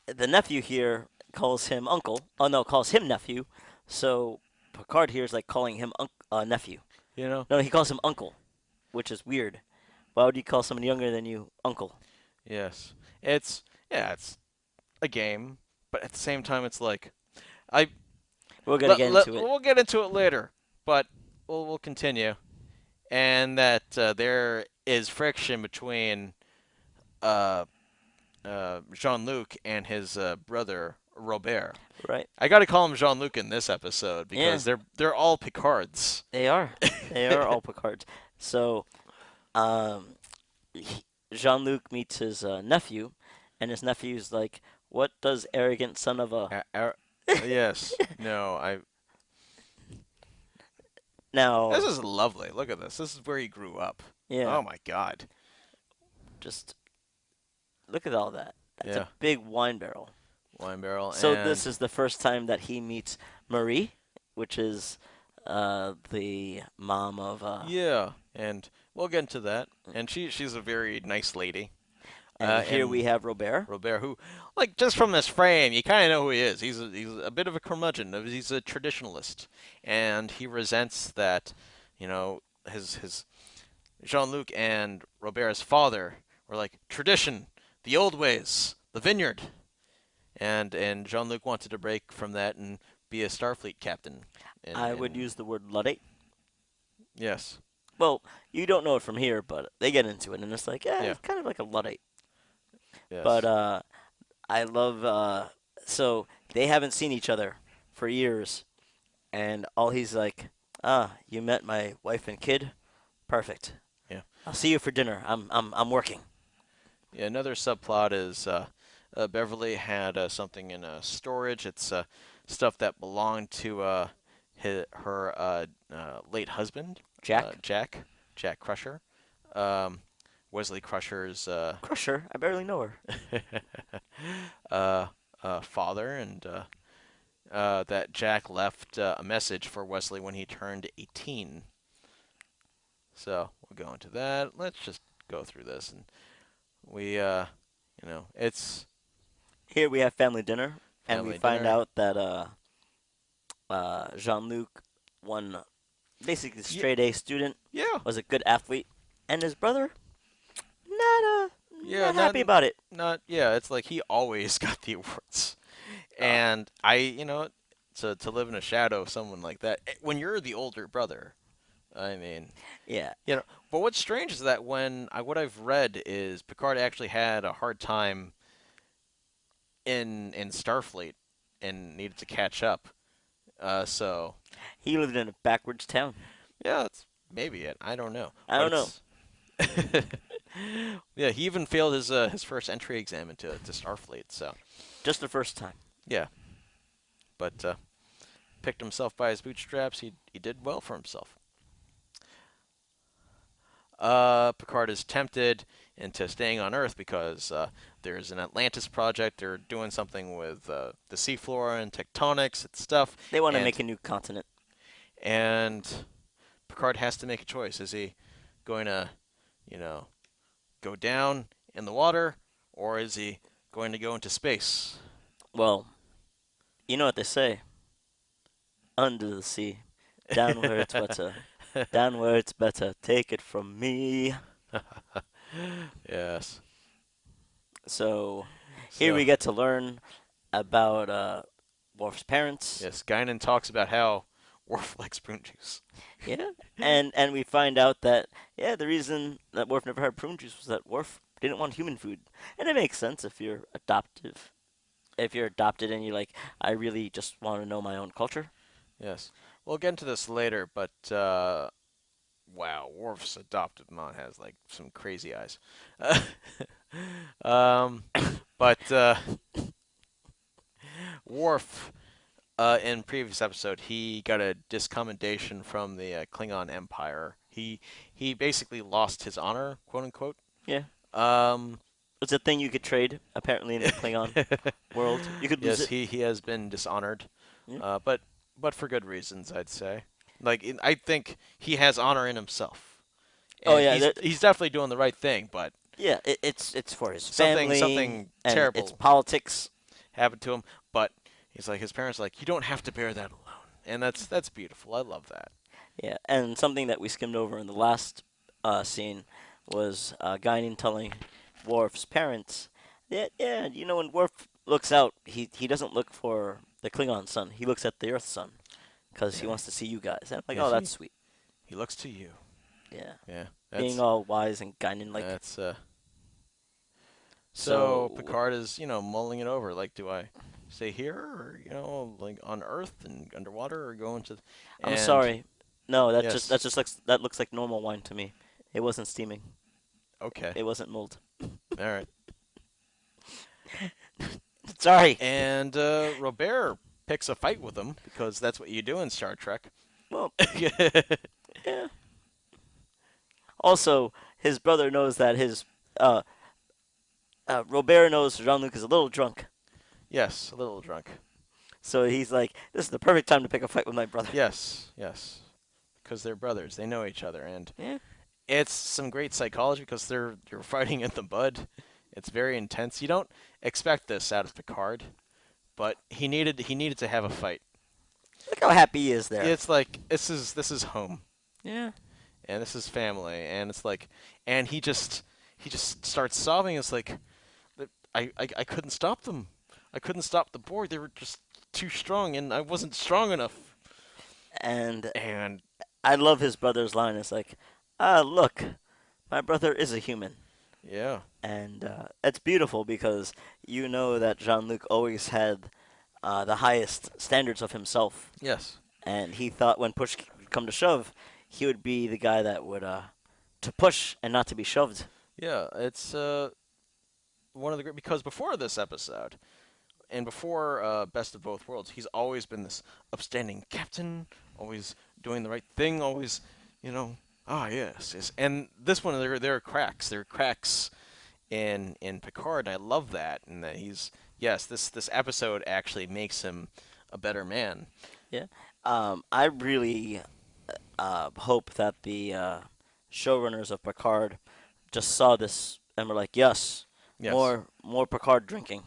the nephew here calls him uncle. Oh no, calls him nephew. So Picard here is like calling him nephew. You know. No, he calls him uncle, which is weird. Why would you call someone younger than you uncle? Yes. It's it's a game, but at the same time, it's like I We're gonna get into it. we'll get into it later, but we'll continue. And that there is friction between uh, Jean-Luc and his brother Robert. Right? I got to call him Jean-Luc in this episode Yeah, because they're all Picards. they are. They are all Picards. So, um, Jean-Luc meets his nephew, and his nephew's like, "What does arrogant son of a?" Yes. No. I. This Now, is lovely. Look at this. This is where he grew up. yeah, Oh my God. just look at all that. That's Yeah. a big wine barrel. Wine barrel So and this is the first time that he meets Marie, which is the mom of yeah, and we'll get into that. And she's a very nice lady. and here And we have Robert. Robert, who, like, just from this frame, you kind of know who he is. He's a bit of a curmudgeon. He's a traditionalist, and he resents that, you know, his Jean-Luc and Robert's father were like tradition, the old ways, the vineyard, and Jean-Luc wanted to break from that and be a Starfleet captain. I would use the word Luddite. Yes, Well, you don't know it from here, but they get into it, and it's like, yeah, yeah, it's kind of like a Luddite. But yes, I love. So they haven't seen each other for years, and all he's like, you met my wife and kid, perfect. yeah. I'll see you for dinner. I'm working. Yeah, another subplot is Beverly had something in storage. It's stuff that belonged to her late husband, Jack Jack Crusher. Um, Wesley Crusher's Crusher. I barely know her. father, and that Jack left a message for Wesley when he turned 18. So we'll go into that. Let's just go through this, and we, it's Here we have family dinner, and we family find dinner. out that Jean-Luc, one basically Yeah, straight A student, yeah, was a good athlete, and his brother not yeah. not happy about it. Not. Yeah. It's like he always got the awards, Uh, and to live in a shadow of someone like that when you're the older brother. I mean, yeah, but what's strange is that what I've read is Picard actually had a hard time in Starfleet and needed to catch up. So he lived in a backwards town. yeah, that's maybe it. I don't know, I but don't know, it's yeah. He even failed his first entry exam into Starfleet. So just the first time. yeah, but picked himself by his bootstraps. He did well for himself. Picard is tempted into staying on Earth because there's an Atlantis project. They're doing something with the seafloor and tectonics and stuff, They want to and make a new continent. and Picard has to make a choice. Is he going to, you know, go down in the water, or is he going to go into space? Well, you know what they say: under the sea, down where it's wetter, down where it's better. Take it from me. Yes. So here So we get to learn about Worf's parents. yes, Guinan talks about how Worf likes prune juice. Yeah, and we find out that yeah, the reason that Worf never had prune juice was that Worf didn't want human food, and it makes sense if you're adoptive. If you're adopted and you're like, I really just want to know my own culture. Yes. We'll get into this later, but wow, Worf's adopted mom has like some crazy eyes. um, but Worf, in previous episode, he got a discommendation from the Klingon Empire. He basically lost his honor, quote unquote. Yeah, Um, it's a thing you could trade apparently in the Klingon world. You could lose yes, it. he has been dishonored, Yeah. but for good reasons, I'd say. I think he has honor in himself, Oh and yeah, he's definitely doing the right thing. But yeah. It's for his something family something and it's terrible politics. happened to him. But he's like his parents are like, you don't have to bear that alone, and that's beautiful. I love that. Yeah, and something that we skimmed over in the last scene was Guinan telling Worf's parents that, yeah, when Worf looks out, he doesn't look for the Klingon sun. He looks at the Earth sun because he Yeah. wants to see you guys. And I'm like, Yes, oh, that's sweet. he looks to you. Yeah, Yeah, being that's all wise and Guinan like. that's so So, Picard is, mulling it over. Like, do I stay here or, like on Earth and underwater or go into I'm and sorry. No, yes. that looks like normal wine to me. It wasn't steaming. Okay. It wasn't mulled. All right. Sorry. And Robert picks a fight with him because that's what you do in Star Trek. Well, yeah. Also, his brother knows that his uh, Robert knows Jean-Luc is a little drunk, Yes, a little drunk. so he's like, "This is the perfect time to pick a fight with my brother." Yes, yes. Because they're brothers. They know each other and Yeah, it's some great psychology because you're fighting in the mud. It's very intense. You don't expect this out of Picard, but he needed to have a fight. look how happy he is there. It's like this is home Yeah, and this is family and it's like and he just starts sobbing. It's like I couldn't stop them. I couldn't stop the Borg. They were just too strong and I wasn't strong enough. and And I love his brother's line. It's like, look, my brother is a human, yeah, and it's beautiful because you know that Jean-Luc always had the highest standards of himself, yes, and he thought when push come to shove, he would be the guy that would to push and not to be shoved. yeah. It's one of the great because before this episode and before Best of Both Worlds, he's always been this upstanding captain, always doing the right thing, always, you know, yes, yes. And this one, there are cracks. There are cracks in Picard, and I love that. And that he's yes, this episode actually makes him a better man. Yeah. I really hope that the showrunners of Picard just saw this and were like, yes, Yes, more Picard drinking.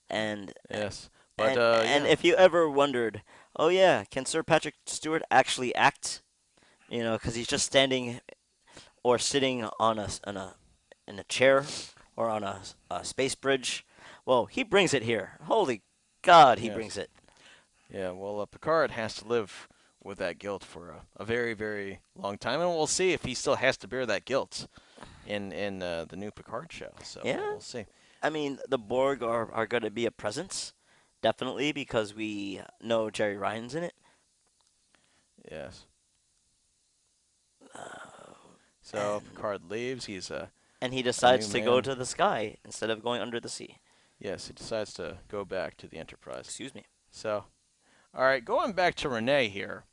And yes. But and yeah, if you ever wondered, oh yeah, can Sir Patrick Stewart actually act? Because he's just standing or sitting in a chair or on a space bridge. Well, he brings it here. Holy God, he brings yes, it. yeah. Well, Picard has to live with that guilt for a very very long time, and we'll see if he still has to bear that guilt in the new Picard show. So Yeah, we'll see. I mean, the Borg are going to be a presence, definitely, because we know Jerry Ryan's in it. Yes. Uh, So and Picard leaves. He's and he a new decides to go man. to the sky instead of going under the sea. Yes, he decides to go back to the Enterprise. Excuse me. So, all right, going back to Renee here,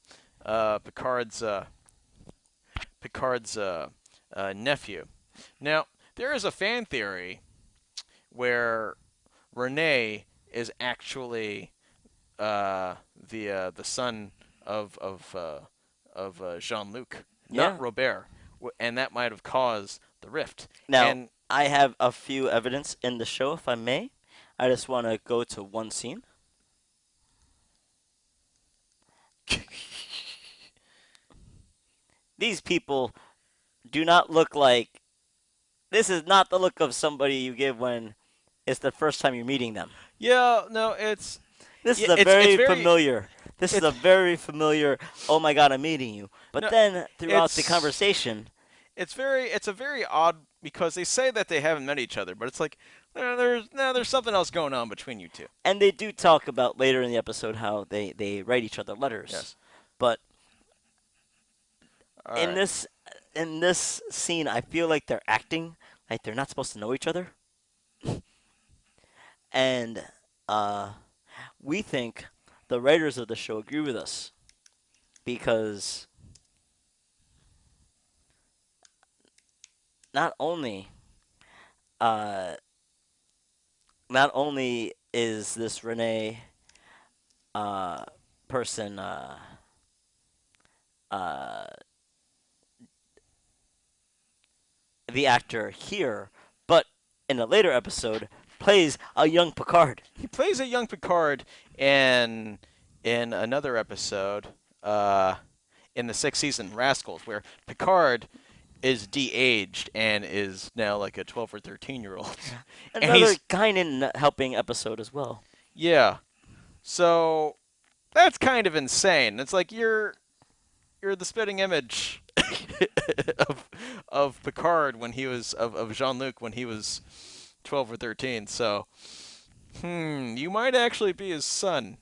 Picard's nephew. Now, there is a fan theory where Renee is actually the son of Jean Luc, not Yeah. Robert, and that might have caused the rift. Now, And I have a few evidence in the show, if I may. I just want to go to one scene. These people do not look like. This is not the look of somebody you give when it's the first time you're meeting them. yeah, no, it's This is yeah, a it's very very familiar. This is it's a very familiar. Oh my God, I'm meeting you. But no, then throughout the it's conversation, it's a very odd because they say that they haven't met each other, but it's like there's something else going on between you two. and they do talk about later in the episode how they write each other letters, Yes. but All in right. this scene, I feel like they're acting like they're not supposed to know each other, and uh, we think the writers of the show agree with us because not only uh, not only is this Renee uh, person, uh, the actor here, but in a later episode plays a young Picard. He plays a young Picard in another episode, in the sixth season, Rascals, where Picard is de-aged and is now like a 12 or 13-year-old, and Another he's Guinan helping episode as well. yeah. So that's kind of insane. It's like you're the spitting image of Picard when he was of Jean-Luc when he was 12 or 13. So, you might actually be his son.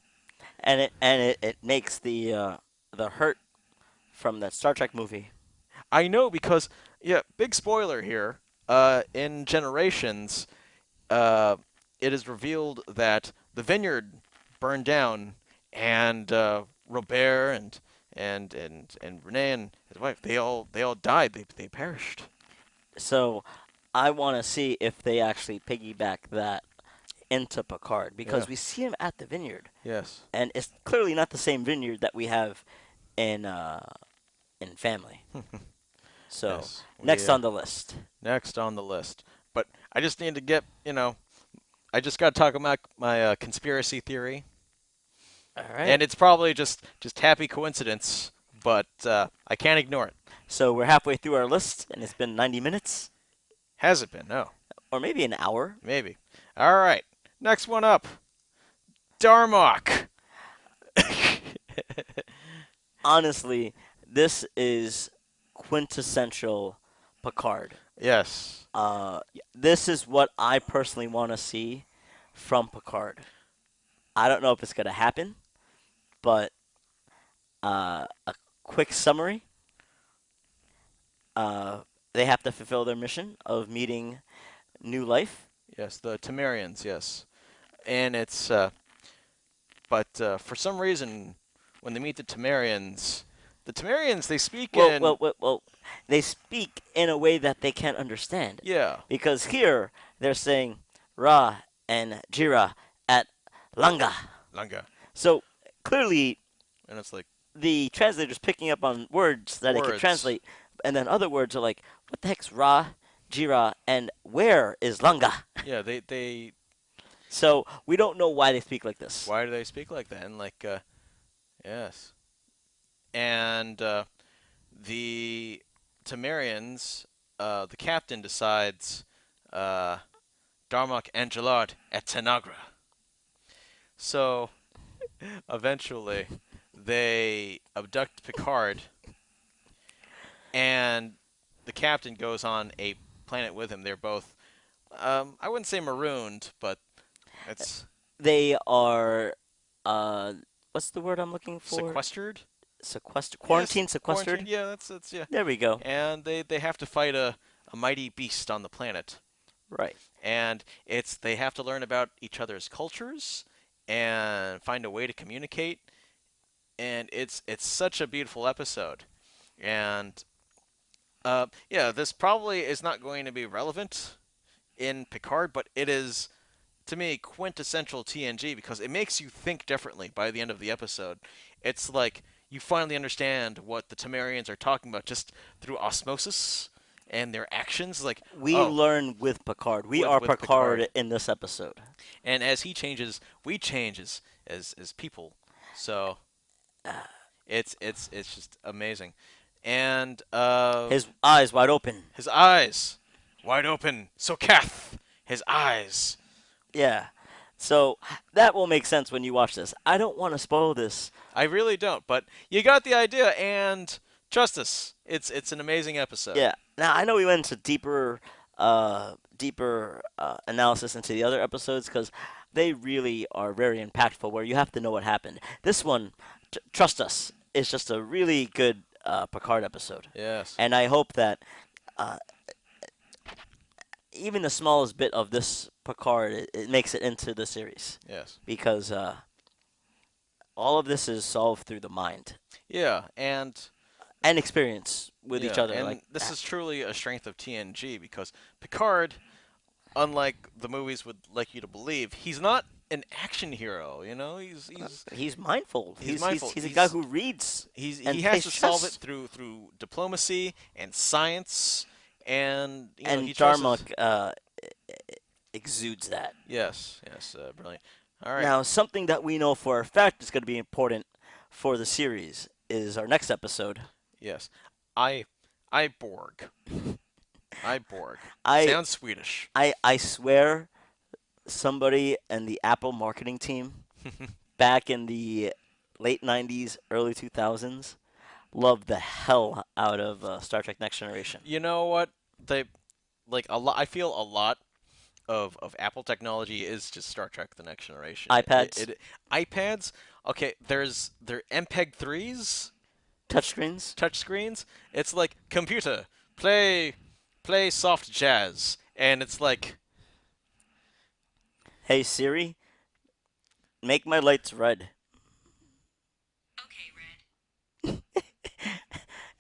And it makes the hurt from that Star Trek movie. I know because yeah, big spoiler here. In Generations, uh, it is revealed that the vineyard burned down, and Robert and Renee and his wife they all died. They perished. So I want to see if they actually piggyback that into Picard Yeah. because we see him at the vineyard, Yes. and it's clearly not the same vineyard that we have in Family. So Yes. next on the list. Next on the list. But I just need to get I just got to talk about my conspiracy theory, All right. and it's probably just happy coincidence, but I can't ignore it. So we're halfway through our list, and it's been 90 minutes, Has it been? No, or maybe an hour. maybe. All right. Next one up. Darmok. Honestly, this is quintessential Picard. Yes. This is what I personally want to see from Picard. I don't know if it's going to happen, but a quick summary. Uh, they have to fulfill their mission of meeting new life. Yes, the Temerians, yes. And it's but for some reason when they meet the Temerians they speak Well, in well, well, well, they speak in a way that they can't understand. yeah, Because here they're saying Ra and Jira at Langa. Langa. So clearly And it's like the translator's picking up on words that it can words. translate, and then other words are like, what the heck's Ra, Jira, and where is Langa? Yeah, they So we don't know why they speak like this. why do they speak like that? And like yes. And the Temerians the captain decides uh Darmok and Jalad at Tanagra. So eventually they abduct Picard, and the captain goes on a planet with him. They're both I wouldn't say marooned, but it's They are, uh, what's the word I'm looking for? sequestered. Sequestered, Yes, quarantine, sequestered. quarantined. Yeah, that's yeah. There we go. And they have to fight a mighty beast on the planet, Right. and it's they have to learn about each other's cultures and find a way to communicate. And it's such a beautiful episode, and yeah, this probably is not going to be relevant in Picard, but it is to me quintessential TNG because it makes you think differently by the end of the episode. It's like you finally understand what the Temerians are talking about just through osmosis and their actions. Like, We oh, learn with Picard. We with are with Picard, Picard in this episode. and as he changes, we change as people. So it's just amazing, and His eyes wide open. his eyes wide open. So Kath, his eyes. Yeah. So that will make sense when you watch this. I don't want to spoil this. I really don't, but you got the idea, and trust us, it's an amazing episode. Yeah. Now I know we went into deeper analysis into the other episodes because they really are very impactful. Where you have to know what happened. This one, trust us, is just a really good Picard episode, Yes. and I hope that uh, even the smallest bit of this Picard it makes it into the series Yes. because all of this is solved through the mind Yeah, and and experience with each yeah, other. and Like this is truly a strength of TNG because Picard, unlike the movies would like you to believe, he's not an action hero. You know, he's He's mindful. he's mindful. He's a guy who reads He and has plays to solve it chess. through diplomacy and science, and he And trusts his. Darmok exudes that. Yes, brilliant. All right, Now, something that we know for a fact is going to be important for the series is our next episode. yes, I I Borg. I Borg. I Sounds Swedish. I swear somebody in the Apple marketing team back in the late 90s, early 2000s loved the hell out of Star Trek Next Generation. You know what? They like a lot. I feel a lot of Apple technology is just Star Trek: The Next Generation. iPads, iPads. Okay, their MPEG threes touchscreens. touchscreens. It's like computer play soft jazz, and it's like Hey Siri, make my lights red.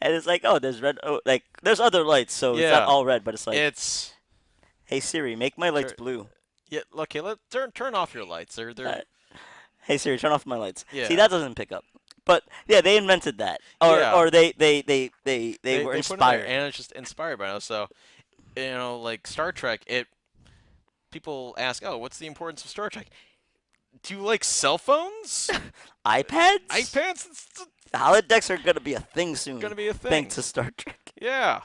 And it's like, oh, there's red. Oh, like there's other lights, so it's not yeah, all red, but it's like, it's hey Siri, make my lights tur- blue. yeah. Okay, turn off your lights. They're Uh, hey Siri, turn off my lights. See, yeah that doesn't pick up. But yeah, they invented that, yeah. or they were They put it in there, inspired. and it's just inspired by us. So like Star Trek, it people ask, oh, what's the importance of Star Trek? Do you like cell phones? iPads, iPads? holodecks are gonna be a thing Gonna soon, be a thanks thing. to Star Trek. Yeah.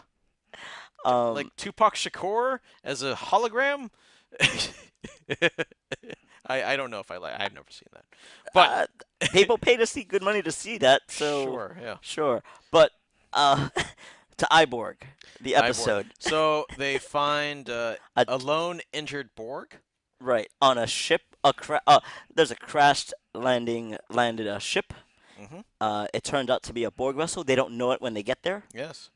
Like Um, Tupac Shakur as a hologram? I don't know if I like. I've never seen that, but uh, people pay to see good money to see that, so sure, yeah. sure. But uh, to Iborg, the Ivor. episode, So they find a a lone injured Borg. right on a ship, there's a crashed landed a ship. Hmm. It turned out to be a Borg vessel. They don't know it when they get there, Yes.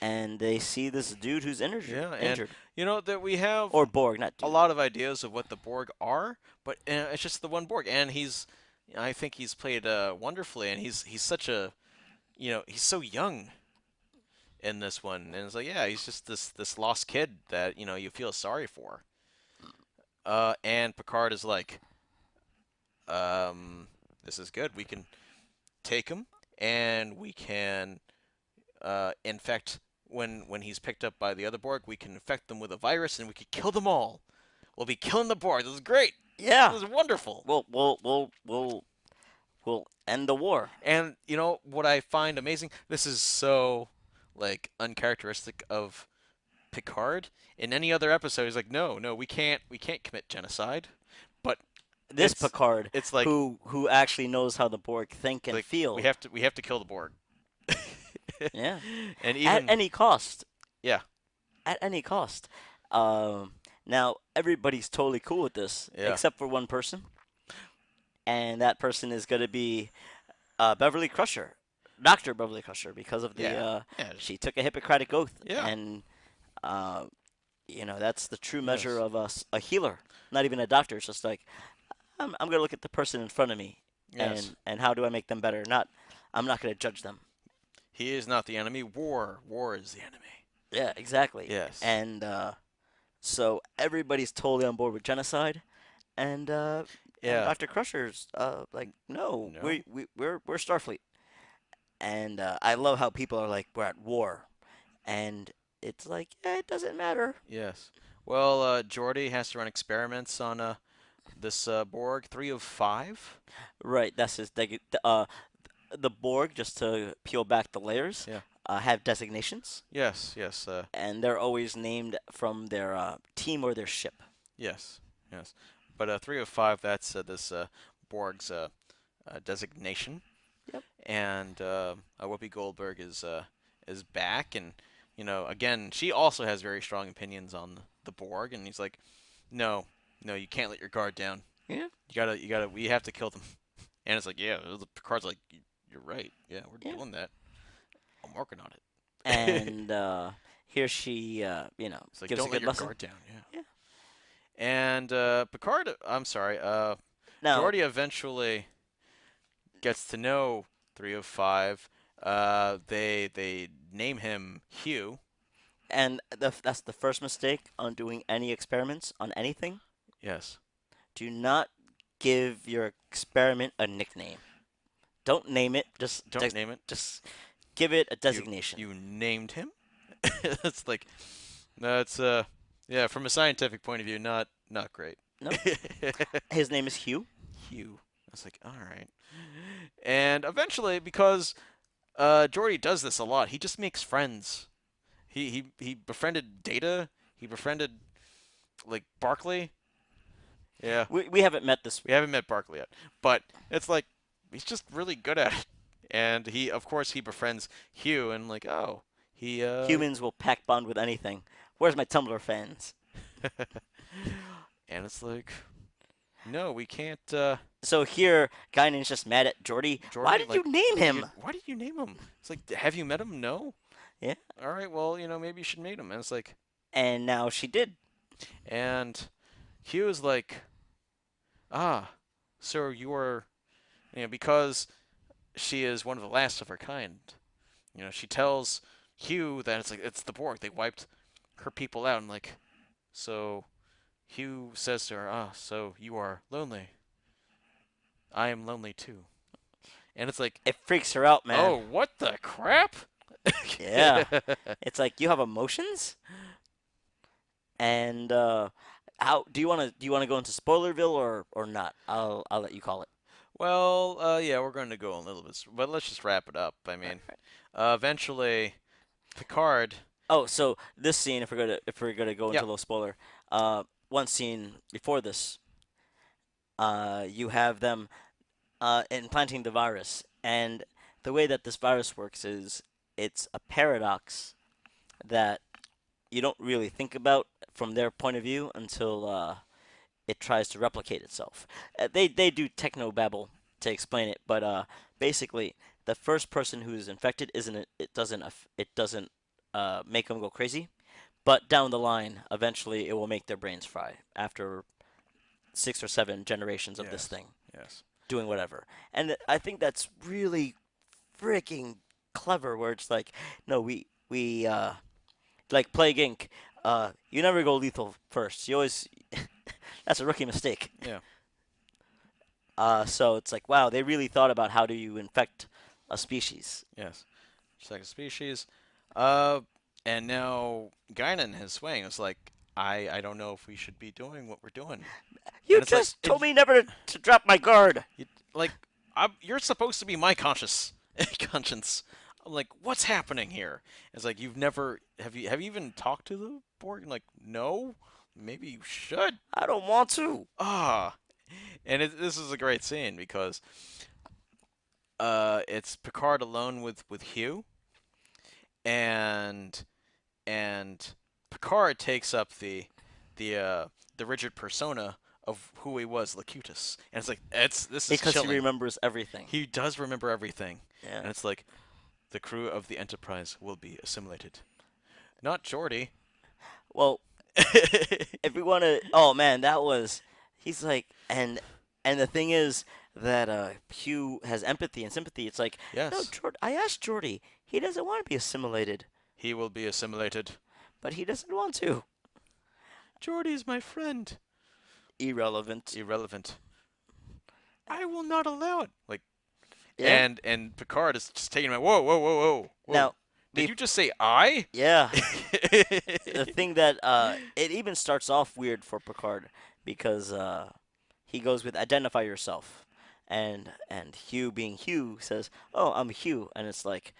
and they see this dude who's injured, Yeah, and injured, you know that we have or Borg, not a dude. lot of ideas of what the Borg are, but it's just the one Borg, and I think he's played wonderfully, and he's such a, he's so young in this one, and it's like, yeah, he's just this lost kid that you feel sorry for. And Picard is like, this is good. We can take him, and we can infect when he's picked up by the other Borg. We can infect them with a virus, and we could kill them all. We'll be killing the Borg. This is great. Yeah, This is wonderful. we'll end the war. And you know what I find amazing? This is so like uncharacteristic of Picard. In any other episode, he's like, no, we can't commit genocide. But This it's Picard, it's like who actually knows how the Borg think and like we feel, have to we have to kill the Borg. yeah, And at even any cost, yeah, at any cost. Um, Now everybody's totally cool with this, yeah, except for one person, and that person is gonna be Beverly Crusher, Doctor Beverly Crusher, because of the yeah, yeah, she took a Hippocratic oath, yeah. and uh, that's the true measure Yes, of a healer, not even a doctor. It's just like I'm gonna look at the person in front of me, yes. and how do I make them better? Not I'm not gonna judge them. He is not the enemy. War is the enemy. Yeah, exactly. Yes. And so everybody's totally on board with genocide, and Yeah. Dr. Crusher's like, no, No. we're Starfleet, and I love how people are like, we're at war, and it's like, yeah, it doesn't matter. Yes. Well, Geordi has to run experiments on this Borg 3 of 5. Right, that's his the Borg, just to peel back the layers, Yeah. have designations, Yes. and they're always named from their team or their ship. Yes. Yes. But 3 of 5. That's this Borg's designation, Yep. and Whoopi Goldberg is back, and again, she also has very strong opinions on the Borg, and he's like, no, you can't let your guard down. Yeah. You gotta, we have to kill them. And it's like, yeah, the Picard's like, you're right. Yeah, we're Yeah. doing that. I'm working on it. And here she, It's like, gives a don't let good your lesson. guard down. Yeah. Yeah. And Picard, I'm sorry, Now, Geordi eventually gets to know 3 of 5. They name him Hugh. and that's the first mistake on doing any experiments on anything. Yes. Do not give your experiment a nickname. Don't name it. Don't name it. Just give it a You designation. you named him. It's like that's yeah, from a scientific point of view, not great. No, his name is Hugh. Hugh. I was like, all right. And eventually, because Jordy does this a lot, he just makes friends. He befriended Data. He befriended like Barkley. Yeah, We haven't met this. we haven't met Barkley yet, but it's like he's just really good at it. And he, of course, he befriends Hugh, and like, oh, he Humans will pack bond with anything. Where's my Tumblr fans? and it's like, no, we can't. So here, Guinan's just mad at Jordy. Why Jordy, did like, you name him? why did you name him? It's like, have you met him? No. Yeah. All right, well, maybe you should meet him. And it's like, And now she did. and Hugh is like, ah, so you are, because she is one of the last of her kind. She tells Hugh that it's the Borg. They wiped her people out, and like, so Hugh says to her, ah, so you are lonely. I am lonely too. And it's like, It freaks her out, man. oh, what the crap? Yeah. It's like you have emotions. And how do you want to go into Spoilerville or not? I'll let you call it. Well, yeah, we're going to go a little bit, but let's just wrap it up. I mean, eventually, Picard. Oh, so this scene, if we're gonna go into Yeah. a little spoiler, one scene before this, you have them implanting the virus, and the way that this virus works is it's a paradox that you don't really think about from their point of view until it tries to replicate itself. They do techno babble to explain it, but basically the first person who's infected isn't it doesn't make them go crazy, but down the line eventually it will make their brains fry after 6 or 7 generations of this Yes. thing Yes. doing whatever. And I think that's really freaking clever. Where it's like, no, we like Plague Inc. You never go lethal first. You always that's a rookie mistake. Yeah. So it's like, wow, they really thought about how do you infect a species. Yes. Second species. Uh, and now Guinan has swing. It's like, I don't know if we should be doing what we're doing. You And it's like, just told me never to drop my guard. like, you're supposed to be my conscience. I'm like, what's happening here? It's like have you even talked to the Borg? Like, no, maybe you should. I don't want to. Ah, and this is a great scene because it's Picard alone with Hugh, and and Picard takes up the rigid persona of who he was, Locutus, and it's like this is Because he chilling. remembers everything. He does remember everything, and Yeah. it's like the crew of the Enterprise will be assimilated, not Geordi. Well, if we want to, oh man, that was. He's like, and the thing is that Hugh has empathy and sympathy. It's like, no, Yes, I asked Jordy. He doesn't want to be assimilated, he will be assimilated. but he doesn't want to. Geordi's my friend. Irrelevant. Irrelevant. I will not allow it. Like, Yeah. and Picard is just taking him. Whoa, whoa, whoa, whoa, whoa. Now, Did bef- you just say I? yeah, the thing that it even starts off weird for Picard because he goes with identify yourself, and Hugh being Hugh says, "Oh, I'm Hugh," and it's like,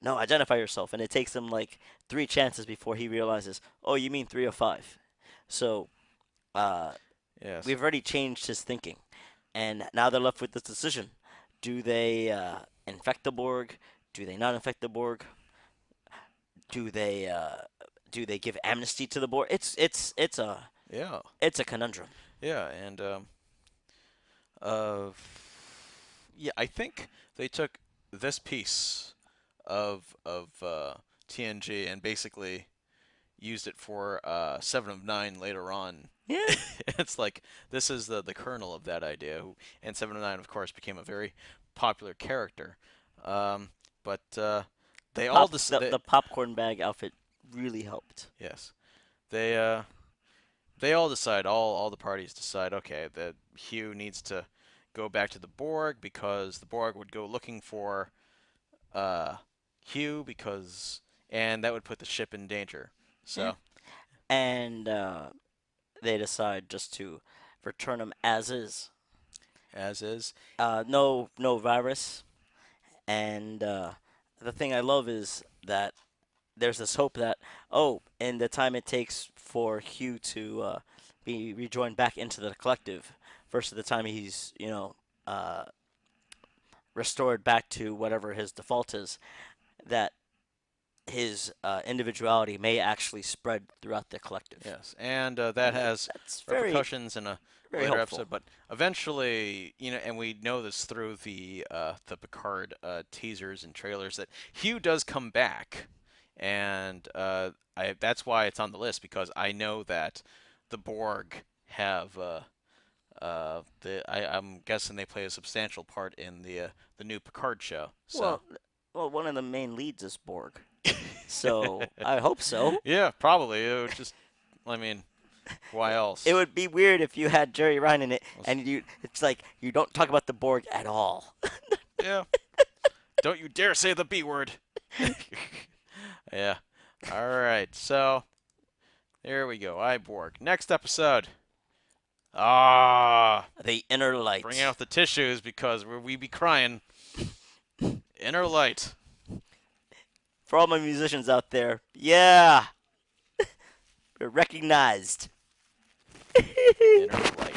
no, identify yourself, and it takes him like 3 chances before he realizes, oh, you mean 3 or 5. So uh, Yes. we've already changed his thinking, and now they're left with this decision: do they infect the Borg? Do they not infect the Borg? Do they give amnesty to the Borg? Yeah. It's a conundrum. Yeah, and uh, yeah, I think they took this piece of TNG and basically used it for 7 of 9 later on. Yeah. It's like this is the kernel of that idea, and 7 of 9, of course, became a very popular character. But they all The popcorn bag outfit really helped. yes, they all decide, all the parties decide, okay, that Hugh needs to go back to the Borg because the Borg would go looking for uh, Hugh and that would put the ship in danger. Yeah. So, And they decide just to return him as is. as is. No virus. And the thing I love is that there's this hope that, oh, in the time it takes for Hugh to be rejoined back into the collective versus the time he's, uh, restored back to whatever his default is, that his individuality may actually spread throughout the collective. Yes, and that And has that's very, repercussions in a very later hopeful. episode. But eventually, and we know this through the Picard teasers and trailers that Hugh does come back, and that's why it's on the list because I know that the Borg have I'm guessing they play a substantial part in the new Picard show. So. Well, well, one of the main leads is Borg, so I hope so. Yeah, probably. It would just, I mean, why It else? would be weird if you had Jerry Ryan in it, Well, and it's like you don't talk about the Borg at all. yeah. Don't you dare say the B word. Yeah. All right. So there we go. Iborg. Next episode. Ah, The inner bring light. out the tissues because we be crying. Inner light. For all my musicians out there, yeah, you're recognized. Inner light.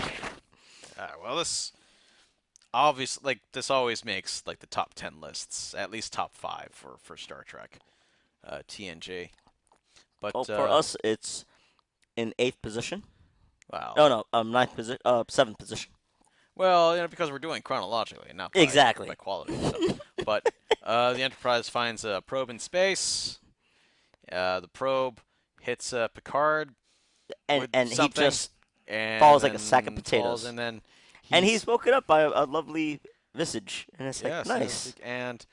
Well, this obviously this always makes like the top 10 lists, at least top 5 for Star Trek, TNG. Well, But for us, it's in eighth position. wow. No, no, ninth position, seventh position. Well, because we're doing chronologically, not by Exactly. quality. So, but the Enterprise finds a probe in space. The probe hits Picard and with and he something, just and falls like a sack of then falls, potatoes. and then And he's he's woken up by a lovely visage, and it's like yes, yes, nice. and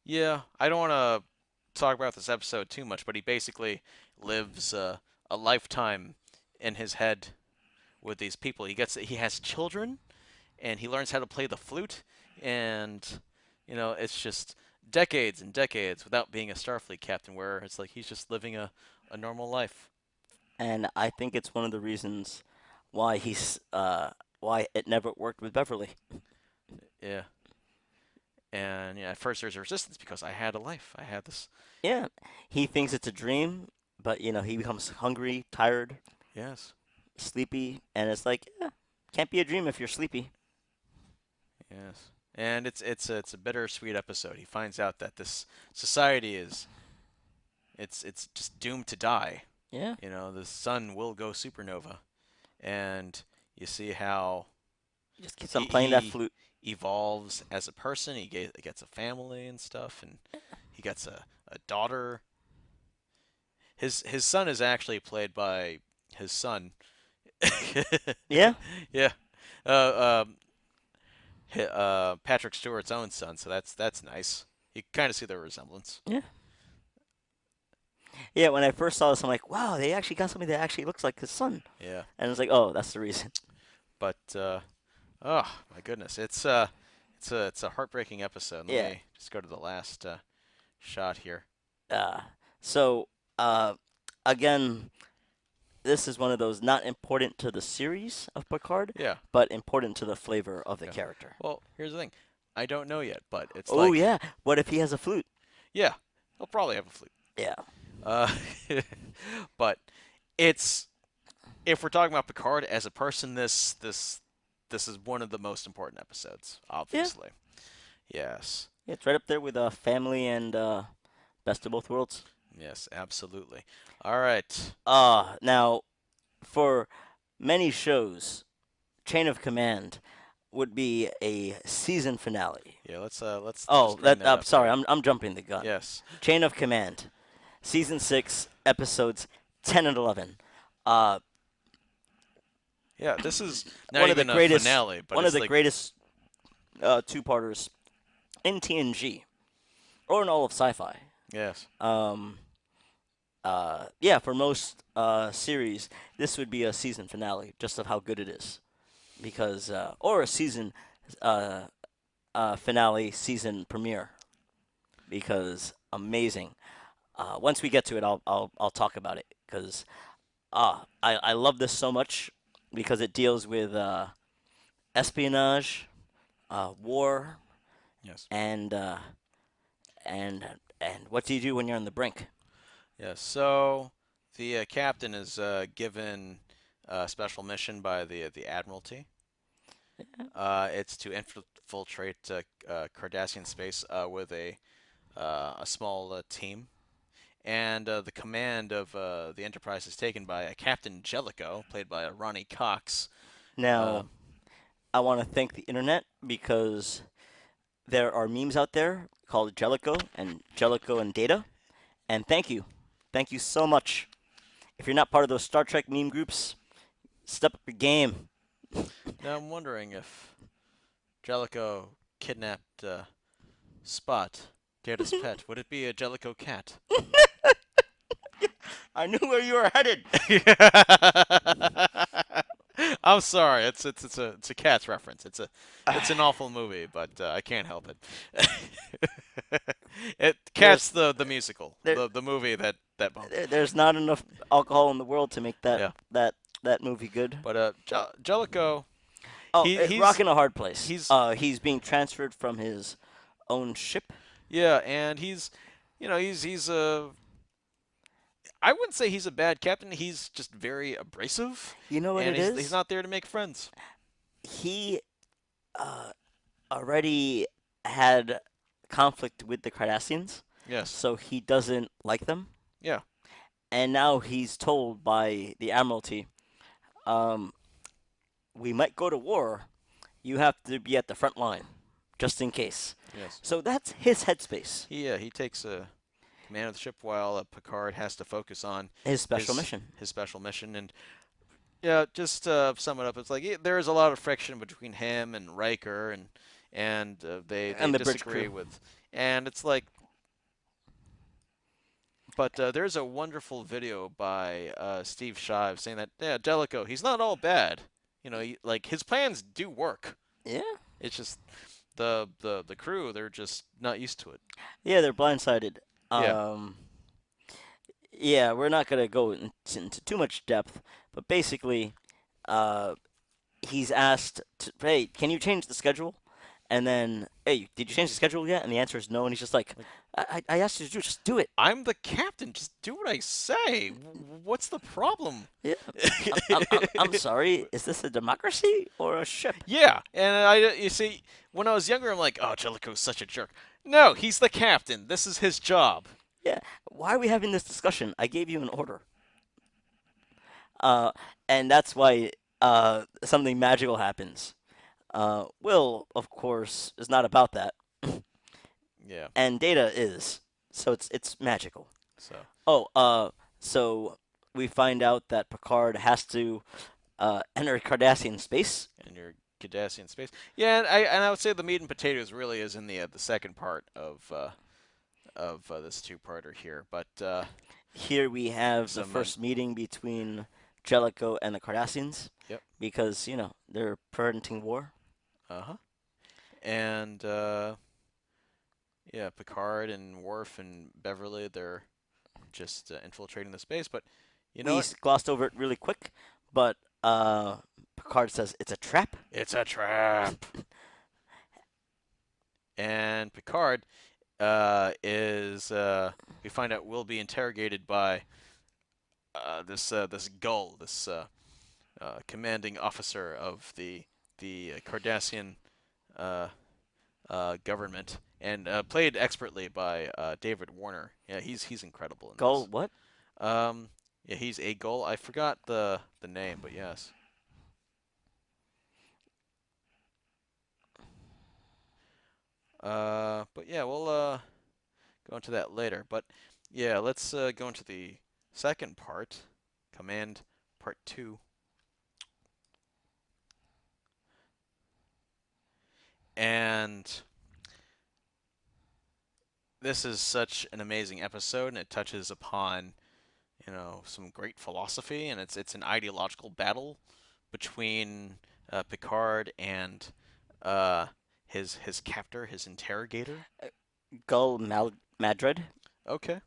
yeah, I don't want to talk about this episode too much, but he basically lives a lifetime in his head with these people. He has children and he learns how to play the flute and it's just decades and decades without being a Starfleet captain where it's like he's just living a normal life. And I think it's one of the reasons why why it never worked with Beverly. Yeah. And at first there's a resistance because I had a life. I had this. Yeah, he thinks it's a dream, but he becomes hungry, tired, Yes. sleepy, and it's like, can't be a dream if you're sleepy. Yes. And it's a bittersweet episode. He finds out that this society it's just doomed to die. Yeah, The sun will go supernova, and you see how he just keeps on he playing that he flute. evolves as a person. Gets a family and stuff, and he gets a daughter. His son is actually played by his son. Yeah, Yeah. Patrick Stewart's own son, so that's nice. You kind of see the resemblance. yeah, yeah. When I first saw this, I'm like, wow, they actually got somebody that actually looks like his son, Yeah. and it's like, oh, that's the reason. But oh my goodness, it's a heartbreaking episode. Let Yeah. me just go to the last shot here. Uh, so again, this is one of those not important to the series of Picard, Yeah. but important to the flavor of the Yeah. character. Well, here's the thing. I don't know yet, but it's Oh like, yeah, what if he has a flute? yeah, he'll probably have a flute. Yeah. Uh, but it's if we're talking about Picard as a person, this is one of the most important episodes, Yeah. obviously. Yes. Yeah, it's right up there with family and best of both worlds. Yes, absolutely. All right. Now for many shows, Chain of Command would be a season finale. Yeah, let's Oh, just bring that I'm up sorry, here. I'm jumping the gun. Yes. Chain of Command, season 6, episodes 10 and 11. Uh, Yeah, this is not one of the even a greatest, finale, but one of it's the like greatest two-parters in TNG or in all of sci-fi. yes. Um, yeah, for most series, this would be a season finale, just of how good it is. Because or a season uh, finale, season premiere, because amazing. Once we get to it, I'll talk about it because I love this so much because it deals with espionage, war, Yes. and and what do you do when you're on the brink? Yes. So the captain is given a special mission by the Admiralty. It's to infiltrate Cardassian space with a small team, and the command of the Enterprise is taken by Captain Jellicoe, played by Ronnie Cox. Uh, Now, I want to thank the internet because there are memes out there called Jellicoe and Data, and thank you so much. If you're not part of those Star Trek meme groups, step up your game. Now I'm wondering if Jellicoe kidnapped Spot, Data's pet. Would it be a Jellicoe cat? I knew where you were headed. I'm sorry. It's a Cats reference. It's an awful movie, but I can't help it. Cats there's the musical, there, the movie that bombed. there's not enough alcohol in the world to make Yeah, that movie good. but Jellicoe, Oh, he's rock in a hard place. he's He's being transferred from his own ship. yeah, and he's I wouldn't say he's a bad captain. He's just very abrasive, You know what and it he's is? not there to make friends. He uh, already had conflict with the Cardassians, Yes. so he doesn't like them. Yeah. And now he's told by the Admiralty, um, we might go to war. You have to be at the front line, just in case. Yes. So that's his headspace, He takes command of the ship while Picard has to focus on his special his mission. his special mission. And yeah, just sum it up, it's like there is a lot of friction between him and Riker, and they And the bridge disagree crew. with, and it's like, but there's a wonderful video by Steve Shive saying that yeah, Jellicoe, he's not all bad. Like his plans do work. Yeah. It's just the crew, they're just not used to it. Yeah, they're blindsided. Yeah. Um, yeah, we're not gonna go into too much depth, but basically, uh, he's asked, "Hey, can you change the schedule?" And then, "Hey, did you change the schedule yet?" And the answer is no. And he's just like, Like, I asked you to do, just do it." I'm the captain. Just do what I say. What's the problem? Yeah. I'm sorry. Is this a democracy or a ship? Yeah, and you see, when I was younger, I'm like, oh, Jellicoe's such a jerk. No, he's the captain. This is his job. Yeah. Why are we having this discussion? I gave you an order. Uh, and that's why something magical happens. Will, of course, is not about that, Yeah. and Data is. So it's magical. So, Oh, so we find out that Picard has to enter Cardassian space. in your Cardassian space. Yeah, and I would say the meat and potatoes really is in the second part of this two-parter here. But Here we have the some first meeting between Jellicoe and the Cardassians yep. because they're preventing war. Uh-huh. And yeah, Picard and Worf and Beverly, they're just infiltrating the space. But you know We what? glossed over it really quick, but Picard says it's a trap. It's a trap. And Picard is we find out will be interrogated by this Gull, this commanding officer of the Cardassian uh, government, and played expertly by David Warner. Yeah, he's incredible in Go this. what? Yeah, he's a Gull. I forgot the name, but yes. But yeah, we'll go into that later. But yeah, let's go into the second part, Command Part 2. And this is such an amazing episode, and it touches upon some great philosophy, and it's an ideological battle between Picard and uh, his captor, his interrogator. Madrid. Okay,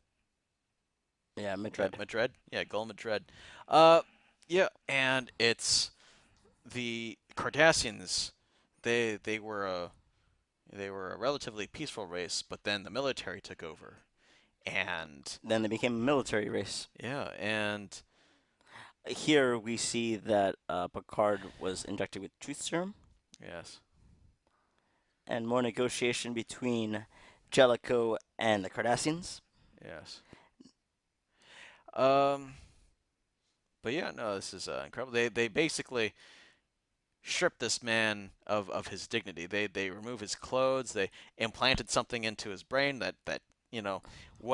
Yeah, yeah, Madrid. Madrid. Yeah, Gul Madrid. Uh, yeah, and it's the Cardassians. They were a relatively peaceful race, but then the military took over, and Then they became a military race. yeah, and Here we see that Picard was injected with truth serum, yes, and more negotiation between Jellicoe and the Cardassians. yes. Um, but yeah, no, this is incredible. They basically strip this man of his dignity. They remove his clothes. They implanted something into his brain that you know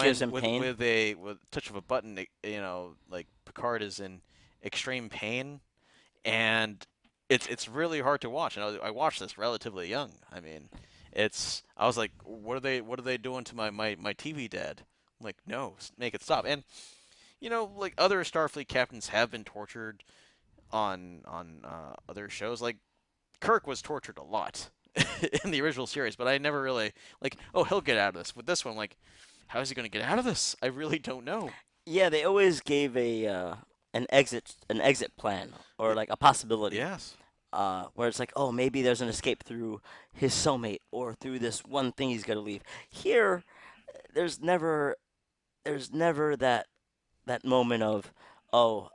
Gives when him pain. with touch of a button, like Picard is in extreme pain, and it's really hard to watch. And I watched this relatively young. I mean, I was like, what are they doing to my TV, Dad? I'm like, no, make it stop. And like other Starfleet captains have been tortured on other shows. Like Kirk was tortured a lot in the original series, but I never really like. Oh, he'll get out of this. With this one, like, how is he going to get out of this? I really don't know. Yeah, they always gave a an exit plan or like a possibility. Yes. Where it's like, oh, maybe there's an escape through his soulmate or through this one thing he's gonna leave. Here, there's never that moment of, oh,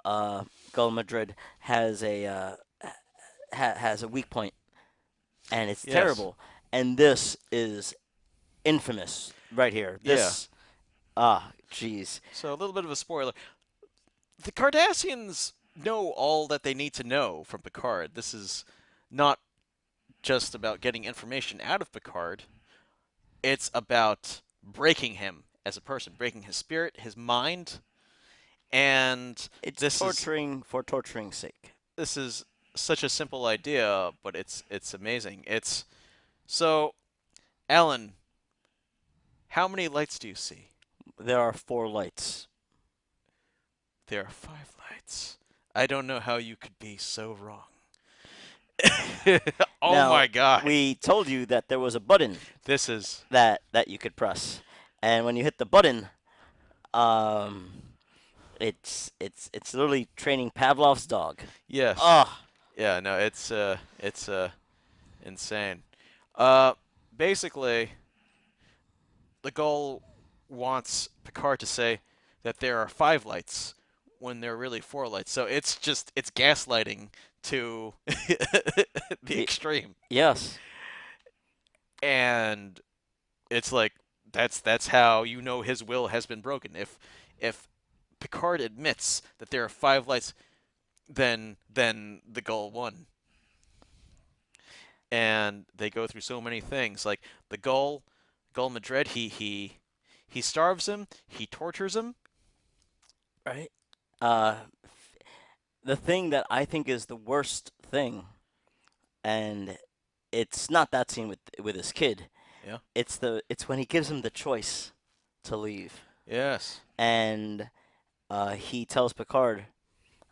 Gul Madrid has a weak point and it's Yes. terrible, and this is infamous right here. Yeah. Jeez. So a little bit of a spoiler. The Cardassians know all that they need to know from Picard. This is not just about getting information out of Picard. It's about breaking him as a person, breaking his spirit, his mind, and It's this is torturing for torturing's sake. this is such a simple idea, but it's amazing. It's so, Alan, how many lights do you see? There are four lights. There are five lights. I don't know how you could be so wrong. Oh Now, my god. we told you that there was a button This is that you could press, and when you hit the button, um, it's literally training Pavlov's dog. yes. Oh, Yeah, no, it's insane. Uh Basically the goal wants Picard to say that there are five lights when there are really four lights. So it's gaslighting to the y- extreme. yes. And it's like that's how his will has been broken. If Picard admits that there are five lights, then the goal won. And they go through so many things. Like the Gul Madrid, he starves him, he tortures him. Right. Uh, the thing that I think is the worst thing, and it's not that scene with his kid. Yeah. It's when he gives him the choice to leave, Yes. and he tells Picard,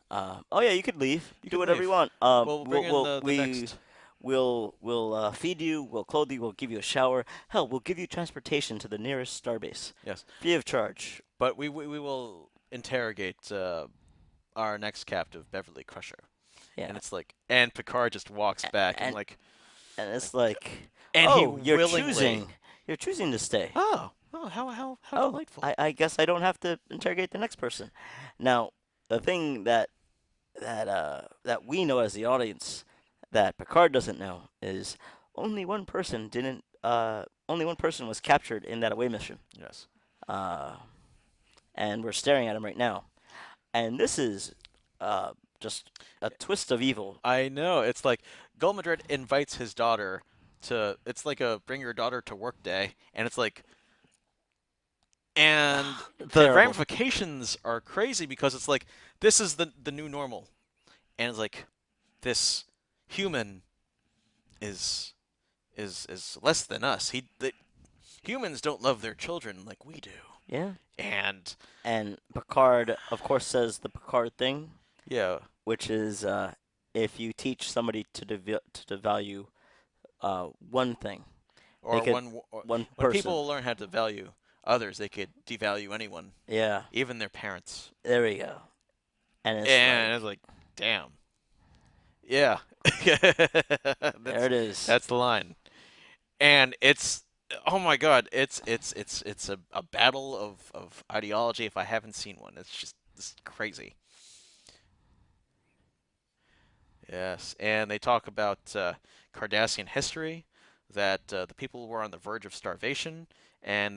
"Oh yeah, you could leave. You Do can whatever you leave. want. We'll bring We'll, in we'll the we next. we'll feed you, we'll clothe you, we'll give you a shower. Hell, we'll give you transportation to the nearest starbase, Yes. free of charge." But we will interrogate our next captive, Beverly Crusher. Yeah, And it's like, and Picard just walks back. I'm and like, and it's like, and he oh, willingly. you're choosing to stay. Oh, how Oh, delightful. I guess I don't have to interrogate the next person. Now, the thing that we know as the audience that Picard doesn't know is only one person was captured in that away mission. Yes. Uh, and we're staring at him right now. And this is uh, just a twist of evil. I know. It's like Gul Madrid invites his daughter to. It's like a bring your daughter to work day, and it's like, and the Terrible. ramifications are crazy because it's like this is the new normal, and it's like this human is less than us. humans don't love their children like we do. Yeah. And And Picard, of course, says the Picard thing, yeah, which is if you teach somebody to value one thing, they or could or one when person. people learn how to value others, they could devalue anyone, Yeah. even their parents. There we go. And it's And like, it's like, damn. Yeah. there that's it is. that's the line. And it's oh my god, it's a battle of ideology if I haven't seen one. It's crazy. Yes, and they talk about Cardassian history, that the people were on the verge of starvation, and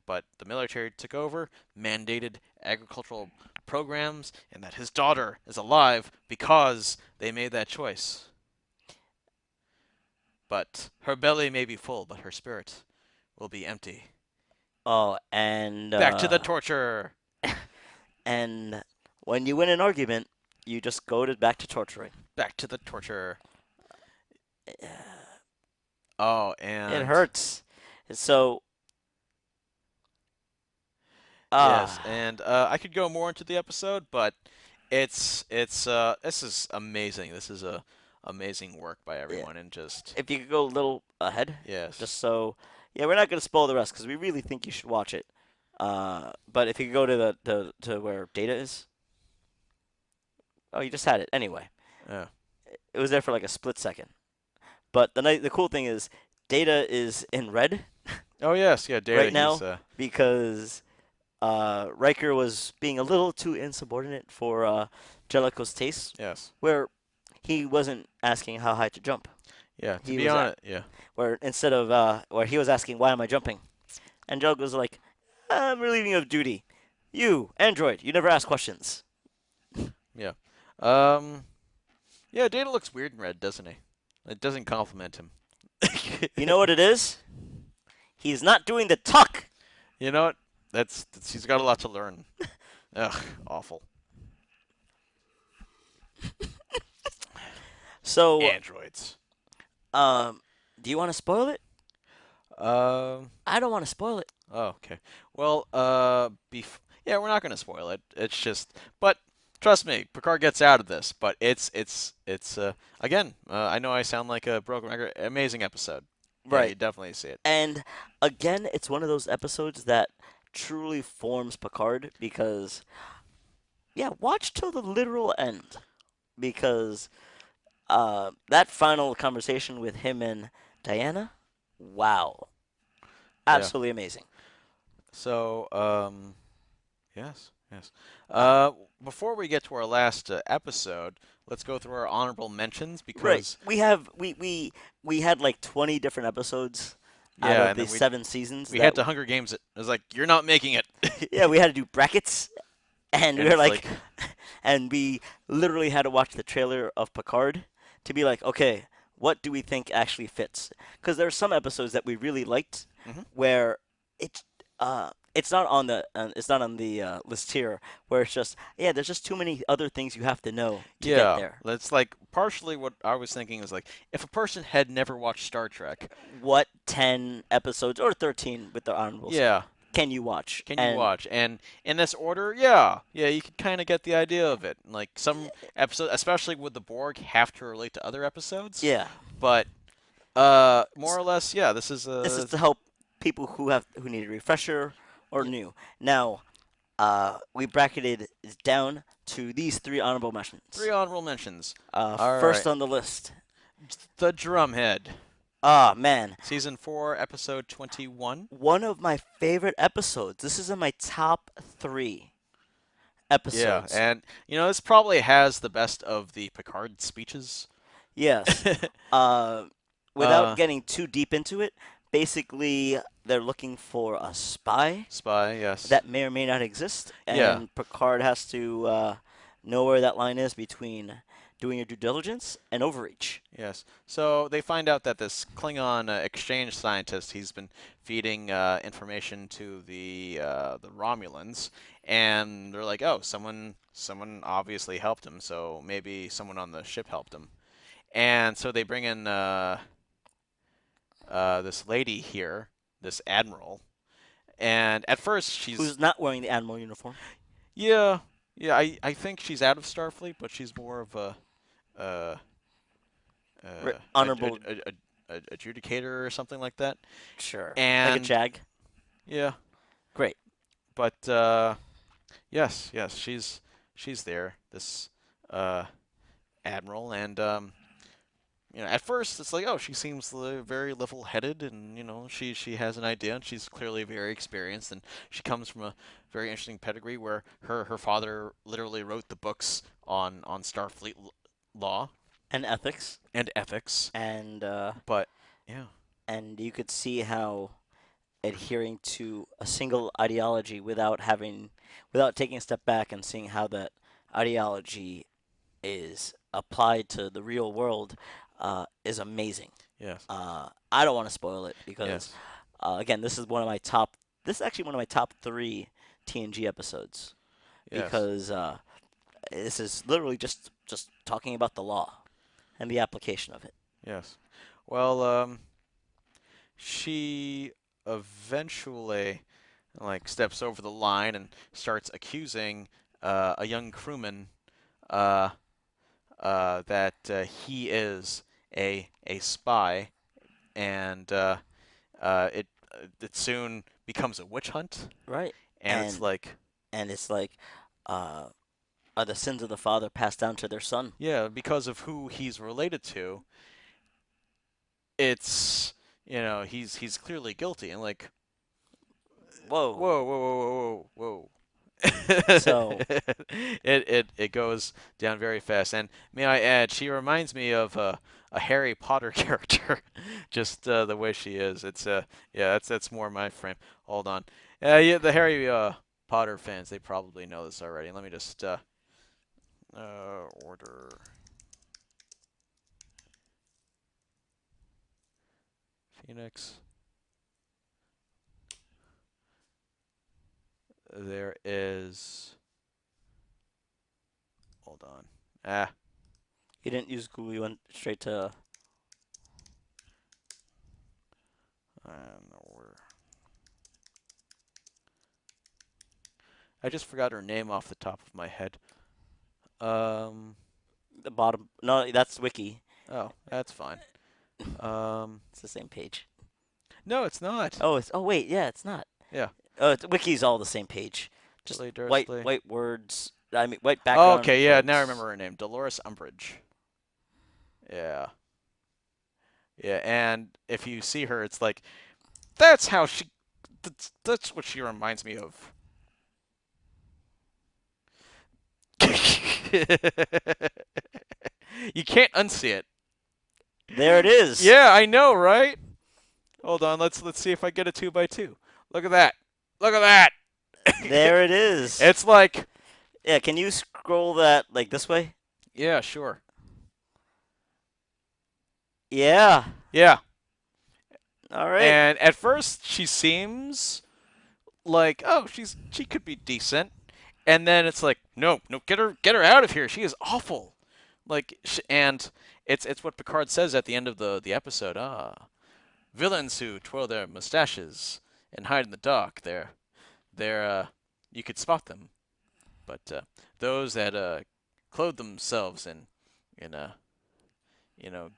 but the military took over, mandated agricultural programs, and that his daughter is alive because they made that choice. But her belly may be full, but her spirit will be empty. Oh, and Back to the torture. and when you win an argument, you just go to back to torturing. Back to the torture. Oh, It and hurts. So, yes, ah, and I could go more into the episode, but this is amazing. This is a amazing work by yeah. everyone, and just If you could go a little ahead, yes, just so, yeah, we're not gonna spoil the rest because we really think you should watch it. But if you could go to to where Data is. Oh, you just had it anyway. yeah. It was there for like a split second. But the cool thing is, Data is in red Oh yes, yeah. Data, right he's now because Riker was being a little too insubordinate for Jellicoe's taste, yes, where he wasn't asking how high to jump. yeah. To He be was honest, yeah, where instead of where he was asking why am I jumping, and Jellicoe was like, I'm relieving you of duty. You android, you never ask questions. yeah. Um, yeah. Data looks weird in red, doesn't he? It doesn't compliment him. You know what it is? He's not doing the tuck. You know what? He's got a lot to learn. Ugh, awful. So, Androids. um, do you want to spoil it? Um. I don't want to spoil it. Oh, okay. Well, yeah, we're not gonna spoil it. It's just, but trust me, Picard gets out of this. But it's again. I know I sound like a broken record. Amazing episode. Yeah, you Right. definitely see it. And again, it's one of those episodes that truly forms Picard because, yeah, watch till the literal end because that final conversation with him and Diana, wow, Yeah. absolutely amazing. So, yes, yes. Uh, Uh, Before we get to our last episode, let's go through our honorable mentions right, because we had like 20 different episodes out yeah, of and the then 7 seasons we that had to Hunger Games it. It was like you're not making it, yeah we had to do brackets and we and were it's like like and we literally had to watch the trailer of Picard to be like, okay, what do we think actually fits? Because there are some episodes that we really liked mhm. where it it's not on the list here where it's just yeah there's just too many other things you have to know to get Yeah, there. that's like partially what I was thinking is like if a person had never watched Star Trek, What 10 episodes or 13 with the honorables yeah, can you watch? can you And watch? And in this order, yeah, yeah, you can kind of get the idea of it. Like some episodes, especially with the Borg, have to relate to other episodes, yeah, but more or less, yeah, this is this is a to help people who need a refresher or yeah, new. Now, we bracketed it down to these three honorable mentions. three honorable mentions. All First right, on the list. the Drumhead, Ah, man. season 4, episode 21. One of my favorite episodes. This is in my top three Yeah, episodes. and this probably has the best of the Picard speeches. Yes. Uh, without uh, getting too deep into it, basically, they're looking for a spy Spy, yes. that may or may not exist, Yeah, and Picard has to know where that line is between doing your due diligence and overreach. yes. So they find out that this Klingon exchange scientist, he's been feeding information to the Romulans, and they're like, oh, someone obviously helped him, so maybe someone on the ship helped him. And so they bring in this lady here, this admiral. And at first she's Who's not wearing the admiral uniform? yeah, yeah. I think she's out of Starfleet, but she's more of a uh, uh, Honorable. adjudicator or something like that. Sure. Like a And jag. yeah, Great. but yes, yes, she's there. This uh, admiral, and at first it's like, oh, she seems very level-headed, and she has an idea, and she's clearly very experienced, and she comes from a very interesting pedigree where her father literally wrote the books on Starfleet law And ethics. and ethics. And But yeah, you could see how adhering to a single ideology without taking a step back and seeing how that ideology is applied to the real world is amazing. yes, I don't want to spoil it because yes, again, this is one of my top. This is actually one of my top three TNG episodes yes, because this is literally just talking about the law and the application of it. yes. Well, she eventually steps over the line and starts accusing a young crewman uh, that he is a spy, and it soon becomes a witch hunt, Right. and it's And like, it's like, uh, are the sins of the father passed down to their son? yeah, because of who he's related to, it's he's clearly guilty, and like, Whoa. whoa, whoa, whoa, whoa, whoa, whoa. So It goes down very fast, and may I add, she reminds me of a Harry Potter character, just the way she is. It's yeah, that's more my frame. Hold on, yeah, the Harry Potter fans, they probably know this already. Let me just order Phoenix. There is. Hold on. Ah, you didn't use Google. You went straight to. order. I just forgot her name off the top of my head. Um. The bottom. No, that's Wiki. Oh, that's fine. Um. It's the same page. No, it's not. Oh, it's. Oh wait, yeah, it's not. Yeah. Wiki's all the same page. Just Billy white Dursley. white words. I mean, white Oh, background okay. Yeah. Now I words. remember her name. Dolores Umbridge. Yeah. Yeah. And if you see her, it's like that's how she. That's what she reminds me of. You can't unsee it. There it is. Yeah, I know, right? Hold on, let's see if I get a 2x2. Look at that. Look at that. There it is. It's like, Yeah, can you scroll that like this way? yeah, sure. Yeah. Yeah. All right. And at first she seems like, oh, she could be decent. And then it's like, no, no, get her out of here. She is awful. And it's what Picard says at the end of the episode. Villains who twirl their mustaches and hide in the dark. They're you could spot them, but those that clothe themselves in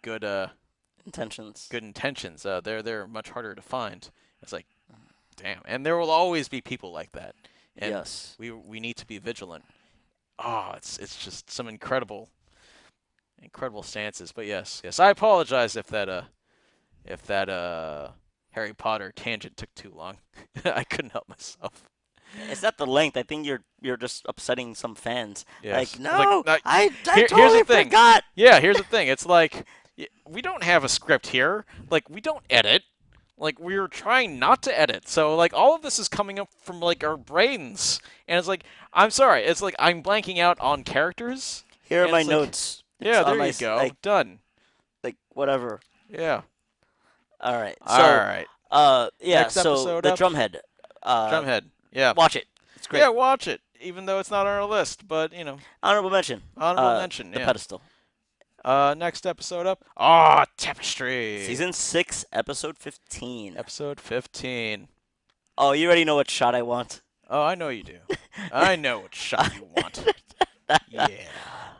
good Intentions. good intentions, they're much harder to find. It's like, damn, and there will always be people like that, and Yes. we need to be vigilant. Oh, it's just some incredible stances. But yes, I apologize if that Harry Potter tangent took too long. I couldn't help myself. It's not the length. I think you're just upsetting some fans. Yes. Like, Like, no, I here's the totally thing. forgot. Yeah, here's the thing. It's like we don't have a script here. Like we don't edit. Like we're trying not to edit. So like all of this is coming up from like our brains. And it's like I'm sorry. It's like I'm blanking out on characters. Here are And my it's like, notes. It's yeah, on there my you go. like Done. whatever. Yeah. All right. All So, right. yeah. Next So episode the up. Drumhead. Drumhead. Yeah. Watch it. It's great. Yeah, watch it. Even though it's not on our list, but Honorable mention. honorable mention. The Yeah. pedestal. Next episode up. Ah, Tapestry. Season 6, episode 15. Episode 15. Oh, you already know what shot I want. Oh, I know you do. I know what shot you want. Yeah.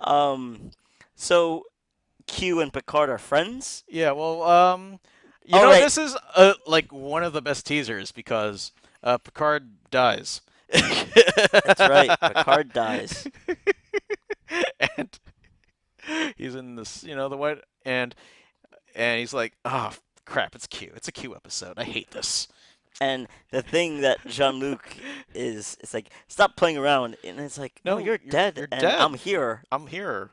um, so Q and Picard are friends. Yeah, well, All right, this is like one of the best teasers because Picard dies. that's right. Picard dies. And he's in this, the white, and he's like, "Oh, crap, it's Q. It's a Q episode. I hate this." And the thing that Jean-Luc is, it's like, stop playing around. And it's like, no, No, you're dead, you're and dead. I'm here. I'm here.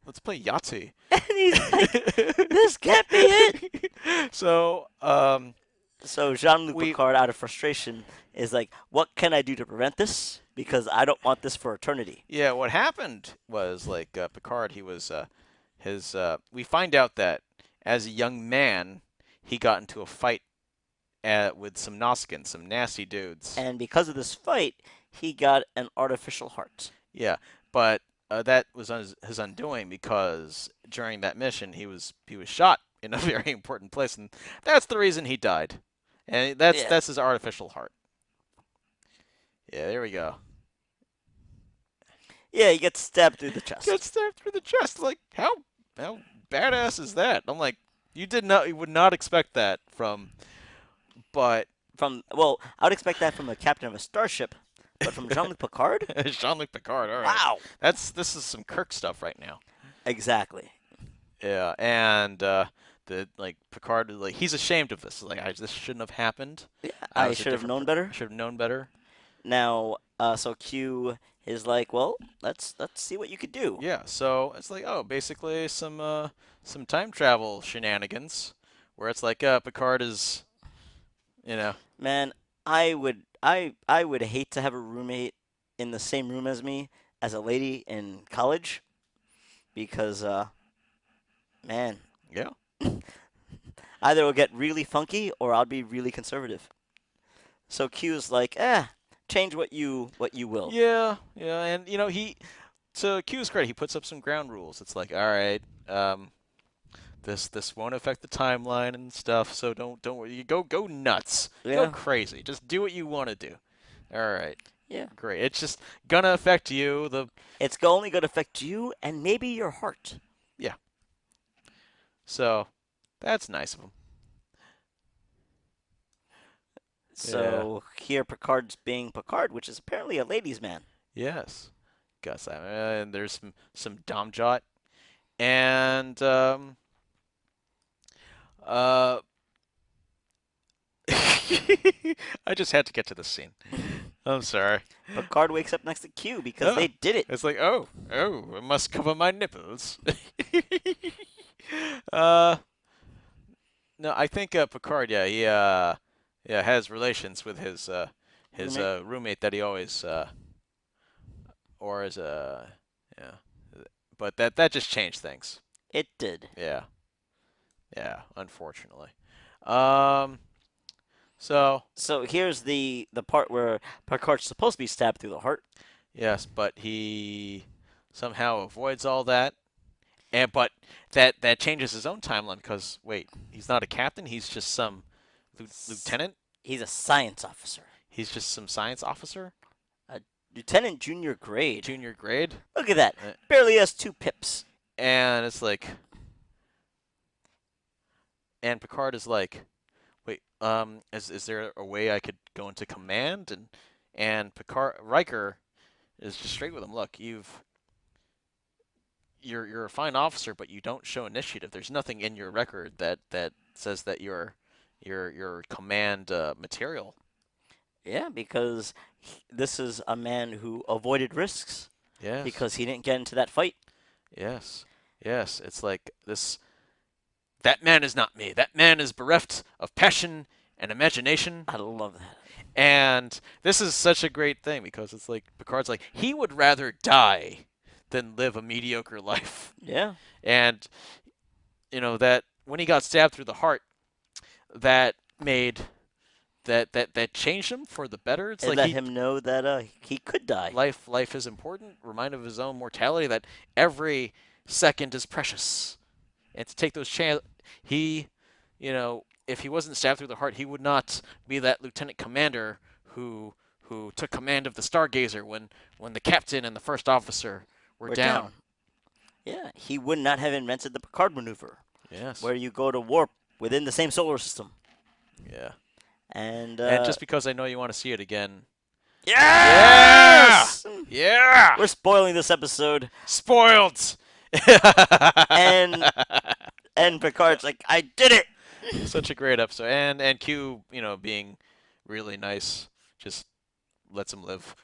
Let's play Yahtzee. And he's like, this can't be it. So, So Jean-Luc we Picard, out of frustration, is like, what can I do to prevent this? Because I don't want this for eternity. yeah, what happened was like Picard. He was we find out that as a young man, he got into a fight with some Noskins, some nasty dudes. And because of this fight, he got an artificial heart. Yeah, but that was his undoing because during that mission he was shot in a very important place, and that's the reason he died. And Yeah. that's his artificial heart. Yeah, there we go. Yeah, he gets stabbed through the chest. Gets stabbed through the chest. Like how badass is that? I'm like, you would not expect that from, but I would expect that from a captain of a starship, but from Jean-Luc Picard? Jean-Luc Picard. All right, Wow. this is some Kirk stuff right now. Exactly. Yeah, and the like Picard is like he's ashamed of this. Like this shouldn't have happened. Yeah, I I was a should have different known better. I should have known better. Now, so Q is like, well, let's see what you could do. Yeah, so it's like basically some time travel shenanigans where it's like Picard is you know Man, I would hate to have a roommate in the same room as me as a lady in college because man, yeah either it'll get really funky or I'll be really conservative. So Q's like, change what you will. yeah, and he to Q's credit he puts up some ground rules. It's like all right, this won't affect the timeline and stuff, so don't worry. You go nuts, go Yeah. crazy, just do what you want to do. All right, Yeah. great. It's just gonna affect you. It's only going to affect you and maybe your heart. Yeah, so that's nice of him. So here Picard's being Picard, which is apparently a ladies' man. Yes, Gus. And there's some Domjot and uh. I just had to get to this scene. I'm sorry. Picard wakes up next to Q because Oh, they did it. it's like, I must cover my nipples. uh, no, I think Picard, yeah, he has relations with his Roommate? roommate that he always or is yeah, but that just changed things. It did. Yeah, yeah, unfortunately. Um, so So here's the part where Picard's supposed to be stabbed through the heart. yes, but he somehow avoids all that. And but that changes his own timeline because wait, he's not a captain. He's just some lieutenant. He's a science officer, He's just some science officer, a lieutenant junior grade. junior grade. Look at that. Uh, Barely has 2 pips. And it's like, and Picard is like, wait, is there a way I could go into command? And Picard Riker is just straight with him. Look, you're a fine officer, but you don't show initiative. There's nothing in your record that says that you're command material. Yeah, because this is a man who avoided risks Yes. because he didn't get into that fight. Yes. Yes. It's like this. That man is not me. That man is bereft of passion and imagination. I love that. And this is such a great thing because it's like Picard's like he would rather die than live a mediocre life. Yeah. And that when he got stabbed through the heart, that made that changed him for the better. It's It like let him know that he could die. life is important. Remind of his own mortality. That every second is precious, and to take those chances, he, if he wasn't stabbed through the heart, he would not be that lieutenant commander who took command of the Stargazer when the captain and the first officer were We're down. down. Yeah, he would not have invented the Picard maneuver, Yes. where you go to warp within the same solar system. Yeah. And And just because I know you want to see it again. Yeah! yes, Yeah! we're spoiling this episode, Spoiled! and Picard's like, I did it. Such a great episode. And Q, being really nice, just lets him live.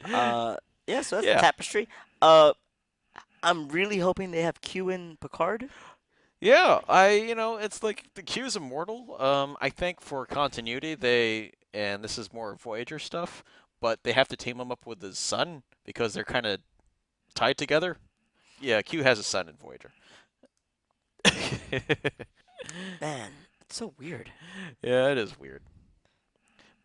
Yeah, so that's the Yeah. tapestry. I'm really hoping they have Q in Picard. Yeah, it's like the Q's immortal. I think for continuity, and this is more Voyager stuff, but they have to team him up with his son because they're kind of tied together. Yeah, Q has a son in Voyager. Man, it's so weird. Yeah, it is weird.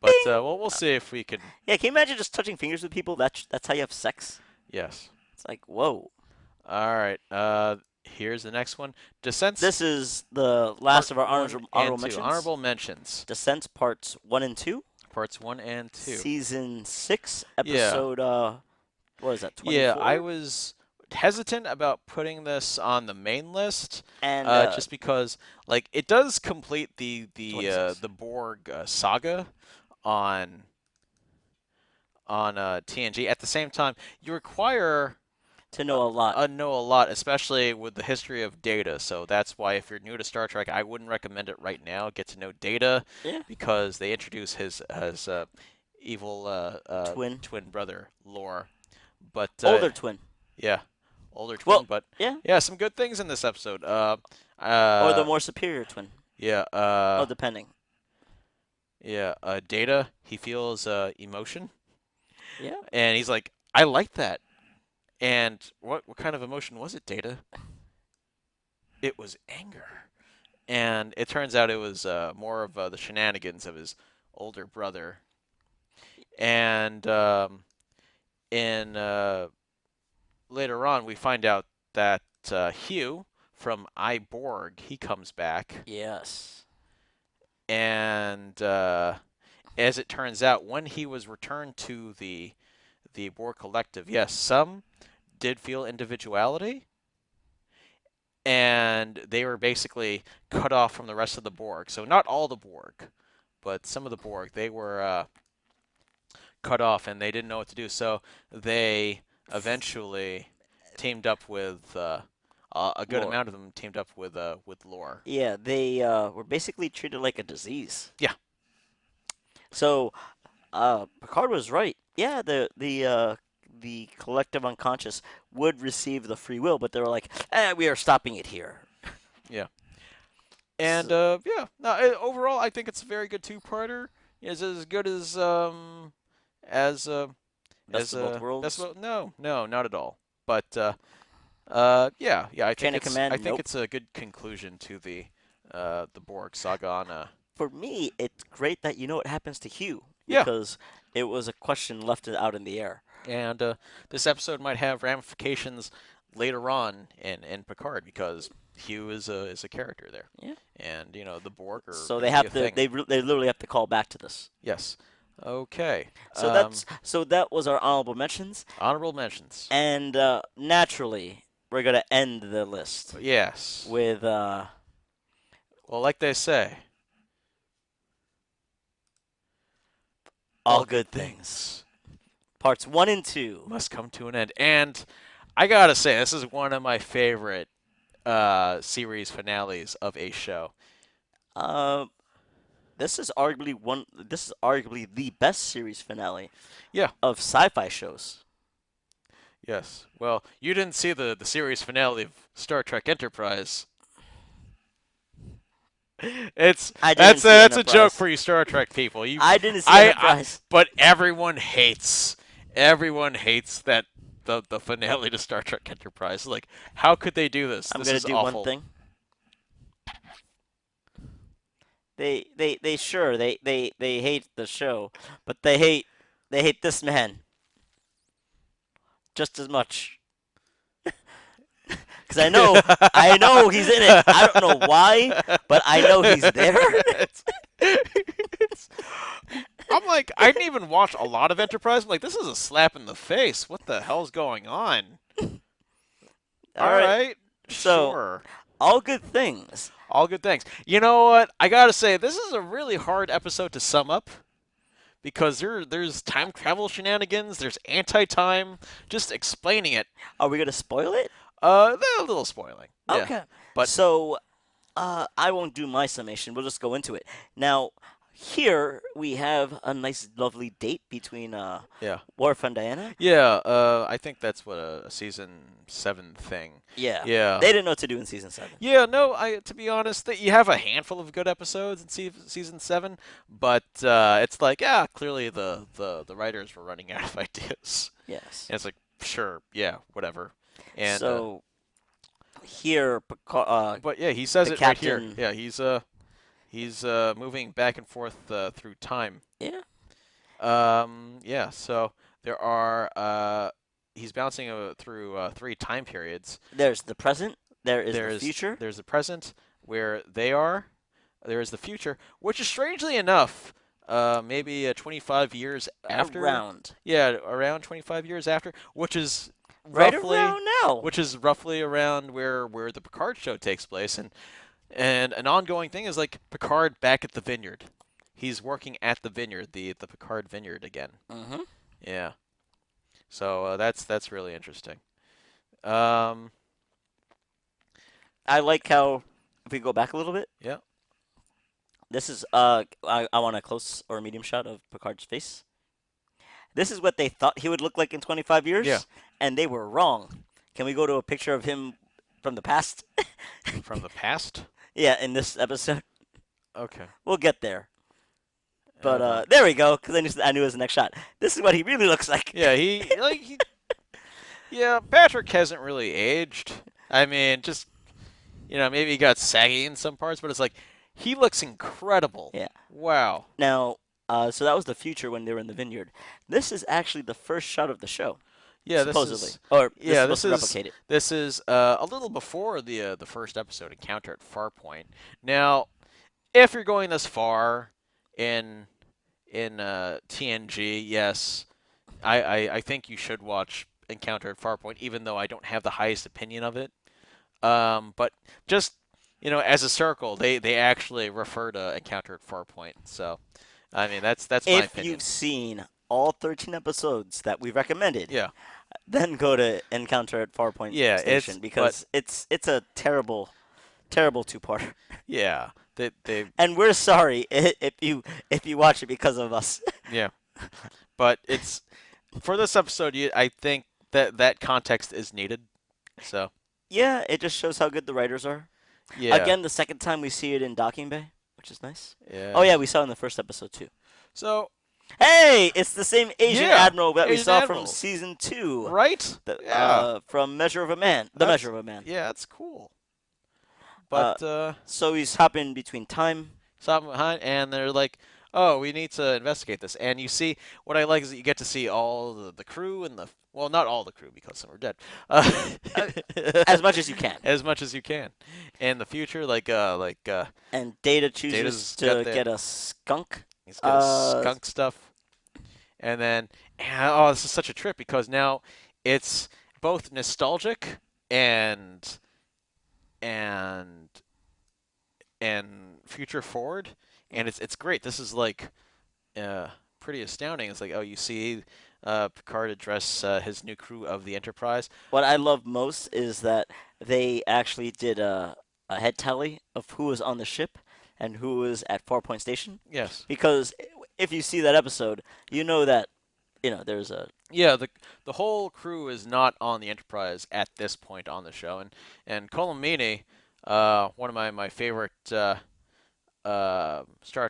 But well, we'll see if we can. Yeah, can you imagine just touching fingers with people? That's how you have sex. Yes. It's like, whoa. All right. Here's the next one. Descents. This is the last Part of our one honorable and two. mentions. Honorable mentions. Descents parts 1 and 2. Parts 1 and 2. Season 6, Yeah. episode what is that? 24? Yeah, I was hesitant about putting this on the main list, and just because like it does complete the 26. the Borg saga on TNG. At the same time, you require to know a lot. know a lot, especially with the history of Data. So that's why if you're new to Star Trek, I wouldn't recommend it right now. Get to know Data Yeah. because they introduce his evil Twin. brother lore. But Older twin. yeah, older twin. Well, but yeah. some good things in this episode. Or the more superior twin. Yeah. Depending. Yeah. Data. He feels emotion, Yeah. and he's like, I like that. And what kind of emotion was it, Data? It was anger. And it turns out it was more of the shenanigans of his older brother. And in later on, we find out that Hugh from Borg, he comes back. Yes. And as it turns out, when he was returned to the Borg Collective, yes, some did feel individuality, and they were basically cut off from the rest of the Borg. So not all the Borg, but some of the Borg, they were cut off, and they didn't know what to do. So they eventually teamed up with a good Lore. amount of them teamed up with Lore. Yeah, they were basically treated like a disease. Yeah. So, Picard was right. Yeah, the collective unconscious would receive the free will, but they were like, we are stopping it here. Yeah. And yeah, no, overall, I think it's a very good two-parter. It's as good as Best of both worlds? No, not at all. But yeah, I Chain think of Command? I think Nope. it's a good conclusion to the Borg saga on. For me, it's great that you know what happens to Hugh. Yeah. Because it was a question left out in the air. And this episode might have ramifications later on in Picard because Hugh is a character there. Yeah. And the Borg are So gonna they be have a to thing. they literally have to call back to this. Yes. Okay. So that was our honorable mentions, honorable mentions. and naturally we're gonna end the list Yes. with Well, like they say, all good things. Parts 1 and 2. must come to an end. And I gotta say, this is one of my favorite series finales of a show. This is arguably the best series finale. Yeah. Of sci-fi shows. Yes. Well, you didn't see the series finale of Star Trek Enterprise. That's a joke for you Star Trek people. I didn't see Enterprise. But everyone hates that the finale to Star Trek Enterprise. Like, how could they do this? I'm This gonna is do awful. one thing. They hate the show, but they hate this man just as much. Because I know he's in it. I don't know why, but I know he's there. It's- I'm like, I didn't even watch a lot of Enterprise. I'm like, this is a slap in the face. What the hell's going on? All All right. right, So, sure. all good things. All good things. You know what? I gotta say, this is a really hard episode to sum up because there's time travel shenanigans, there's anti-time. Just explaining it, Are we gonna spoil it? a little spoiling. Yeah, Okay. but So, I won't do my summation. We'll just go into it. Now, here we have a nice, lovely date between yeah, Worf and Diana. yeah. I think that's what a season 7 thing. Yeah. Yeah. They didn't know what to do in season 7. Yeah, no, to be honest, that you have a handful of good episodes in season 7, but it's like, yeah, clearly the writers were running out of ideas. Yes. And it's like, sure, yeah, whatever. And So here, but yeah, he says the it right here. captain. Yeah, he's moving back and forth through time. Yeah. Yeah, so there are he's bouncing through 3 time periods. There's the present. There is the There's future. there's the present where they are. There is the future, which is strangely enough, maybe 25 years after. Around. Yeah, around 25 years after, which is Right roughly around now. around where the Picard show takes place, and an ongoing thing is like Picard back at the vineyard. He's working at the vineyard, the Picard vineyard again. Mm-hmm. Yeah. So that's really interesting. Um, I like how if we go back a little bit. yeah. This is I want a close or medium shot of Picard's face. This is what they thought he would look like in 25 years, Yeah. and they were wrong. Can we go to a picture of him from the past? From the past. Yeah, in this episode. Okay. We'll get there. But Uh, there we go, because I knew it was the next shot. This is what he really looks like. Yeah, yeah, Patrick hasn't really aged. I mean, just maybe he got saggy in some parts, but it's like he looks incredible. Yeah. Wow. Now, so that was the future when they were in the vineyard. This is actually the first shot of the show, Yeah, supposedly. Or this yeah, is this supposed is to replicate it. this is a little before the first episode, Encounter at Farpoint. Now, if you're going this far in TNG, yes, I think you should watch Encounter at Farpoint, even though I don't have the highest opinion of it. But just as a circle, they actually refer to Encounter at Farpoint. So, I mean, that's my If opinion. you've seen all 13 episodes that we recommended, Yeah, then go to Encounter at Farpoint Yeah, Station because it's a terrible, terrible two-parter. yeah, they And we're sorry if you watch it because of us. yeah, but it's for this episode. I think that context is needed. So Yeah, it just shows how good the writers are. yeah, Again, the second time we see it in Docking Bay, which is nice. yeah. Oh yeah, we saw it in the first episode too. So Hey, it's the same Asian Yeah, admiral that we Asian saw admiral. from season 2. right? Yeah, From Measure of a Man. The That's- Measure of a Man. yeah, that's cool. But So he's hopping between time. something behind, and they're like, "Oh, we need to investigate this." And you see, what I like is that you get to see all the crew and not all the crew because some are dead. As much as you can. as much as you can. In the future, And Data chooses Data's to got that- get a skunk. he's got his skunk stuff, and then this is such a trip because now it's both nostalgic and and future forward, and it's great. This is like pretty astounding. It's like, oh, you see Picard address his new crew of the Enterprise. What I love most is that they actually did a head tally of who was on the ship and who was at Farpoint Station. Yes. Because if you see that episode, you know that there's a Yeah, the whole crew is not on the Enterprise at this point on the show, and Colomini, one of my favorite Star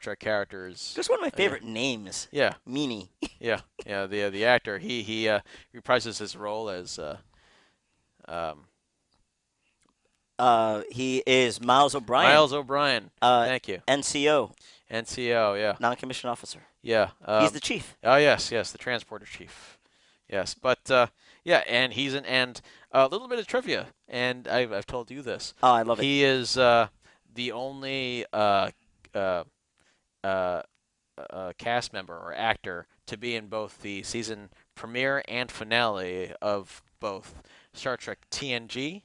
Trek characters. just one of my favorite names. Yeah, Meanie. yeah. The actor he reprises his role as He is Miles O'Brien. Miles O'Brien. Thank you. NCO, NCO. Yeah, non-commissioned officer. yeah. He's the chief. Oh yes, the transporter chief. Yes, but Yeah, and he's an and a little bit of trivia, and I've told you this. Oh, I love it. He is the only uh, uh, cast member or actor to be in both the season premiere and finale of both Star Trek TNG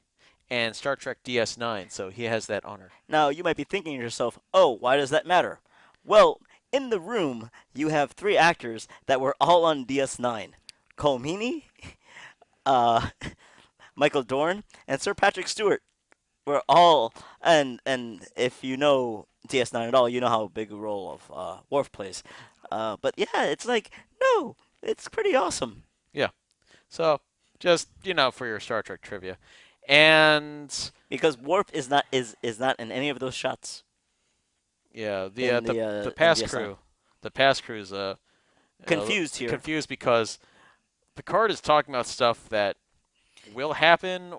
and Star Trek DS9. So he has that honor. Now, you might be thinking to yourself, oh, why does that matter? Well, in the room, you have three actors that were all on DS9. Cole Meany, uh, Michael Dorn, and Sir Patrick Stewart were all, and if you know DS9 at all, you know how big a role of Worf plays. But yeah, it's like, no, it's pretty awesome. Yeah. So just for your Star Trek trivia, and Because Worf is not in any of those shots yeah, in the in past DS9. crew, the past crew's Confused here. confused because Picard is talking about stuff that will happen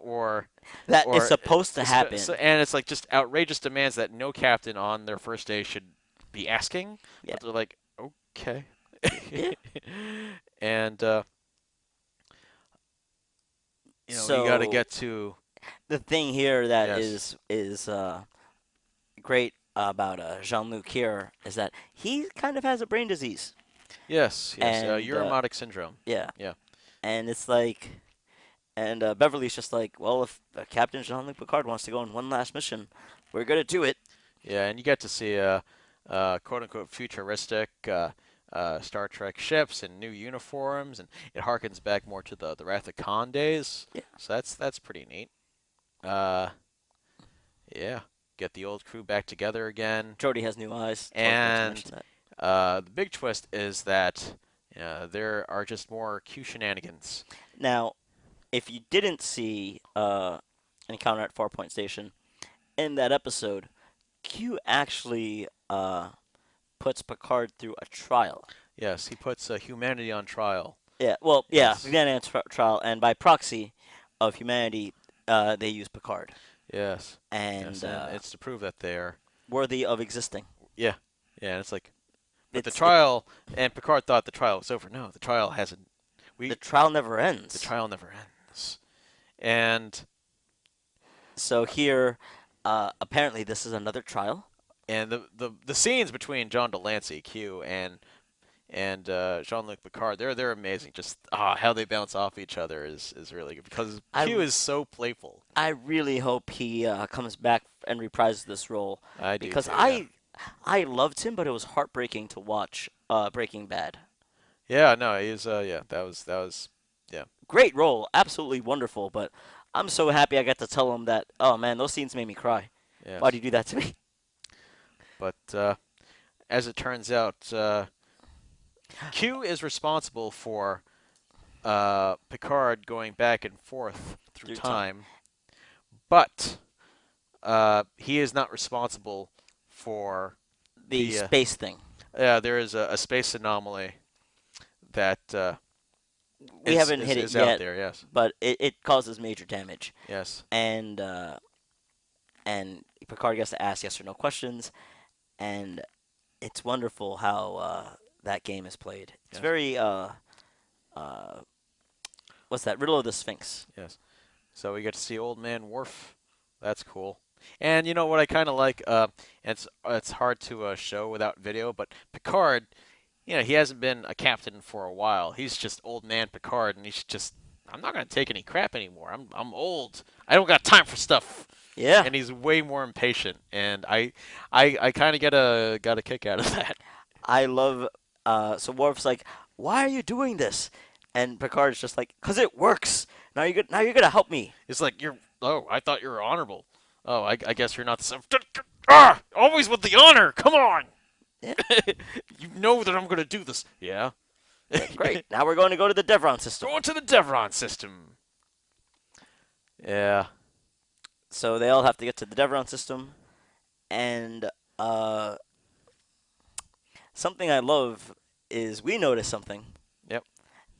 That is or supposed to happen. and it's like just outrageous demands that no captain on their first day should be asking, Yeah, but they're like, okay. yeah. And you got to So get to the thing here that yes, is great about Jean-Luc here is that he kind of has a brain disease, yes, and Urimatic syndrome. yeah, Yeah, and it's like, and Beverly's just like, well, if Captain Jean-Luc Picard wants to go on one last mission, we're gonna do it. yeah, and you get to see quote unquote futuristic Star Trek ships and new uniforms, and it harkens back more to the Wrath of Khan days. Yeah, So that's pretty neat. Uh, yeah, get the old crew back together again, Jodie has new eyes. Totally forgot to and mention that. the big twist is that there are just more Q shenanigans. Now, if you didn't see Encounter at Farpoint Station in that episode, Q actually puts Picard through a trial. Yes, he puts humanity on trial. Yeah, well, yeah, Yes, humanity trial, and by proxy of humanity, they use Picard, yes, yes, and and it's to prove that they're worthy of existing. yeah, yeah. And it's like, but the It trial, and Picard thought the trial was over. No, the trial hasn't. the We trial never the ends. trial never ends. And So here, apparently, this is another trial. the scenes between John Delancey, Q, and Jean-Luc Picard, they're amazing. Just how they bounce off each other is really good because I Q is so playful. I really hope he comes back and reprises this role I do because too. Yeah. I loved him, but it was heartbreaking to watch Breaking Bad. Yeah. No. He's yeah. That was yeah. Great role, absolutely wonderful, but I'm so happy I got to tell him that. Oh man, those scenes made me cry. Why'd Yes. you do that to me? But as it turns out, Q is responsible for Picard going back and forth through Through time. time, but he is not responsible for The the. space thing. There is a space anomaly that We haven't hit it is out yet, there. Yes. but it causes major damage, Yes. and Picard gets to ask yes or no questions, and it's wonderful how that game is played. It's Yes. very uh, what's that? Riddle of the Sphinx. Yes. So we get to see Old Man Worf. That's cool. And you know what I kind of like? It's hard to show without video, but Picard, he hasn't been a captain for a while. He's just Old Man Picard, and he's just, I'm not gonna take any crap anymore. I'm old. I don't got time for stuff. Yeah, And he's way more impatient, and I kind of got a kick out of that. I love. So Worf's like, "Why are you doing this?" And Picard's just like, "Cause it works. Now you're gonna help me." It's like I thought you were honorable. Oh, I guess you're not the same. Always with the honor. Come on. Yeah, You know that I'm gonna do this. Yeah. yeah, great. Now we're going to go to the Devron system. Going to the Devron system. Yeah. So they all have to get to the Devron system, and uh, something I love is we notice something Yep.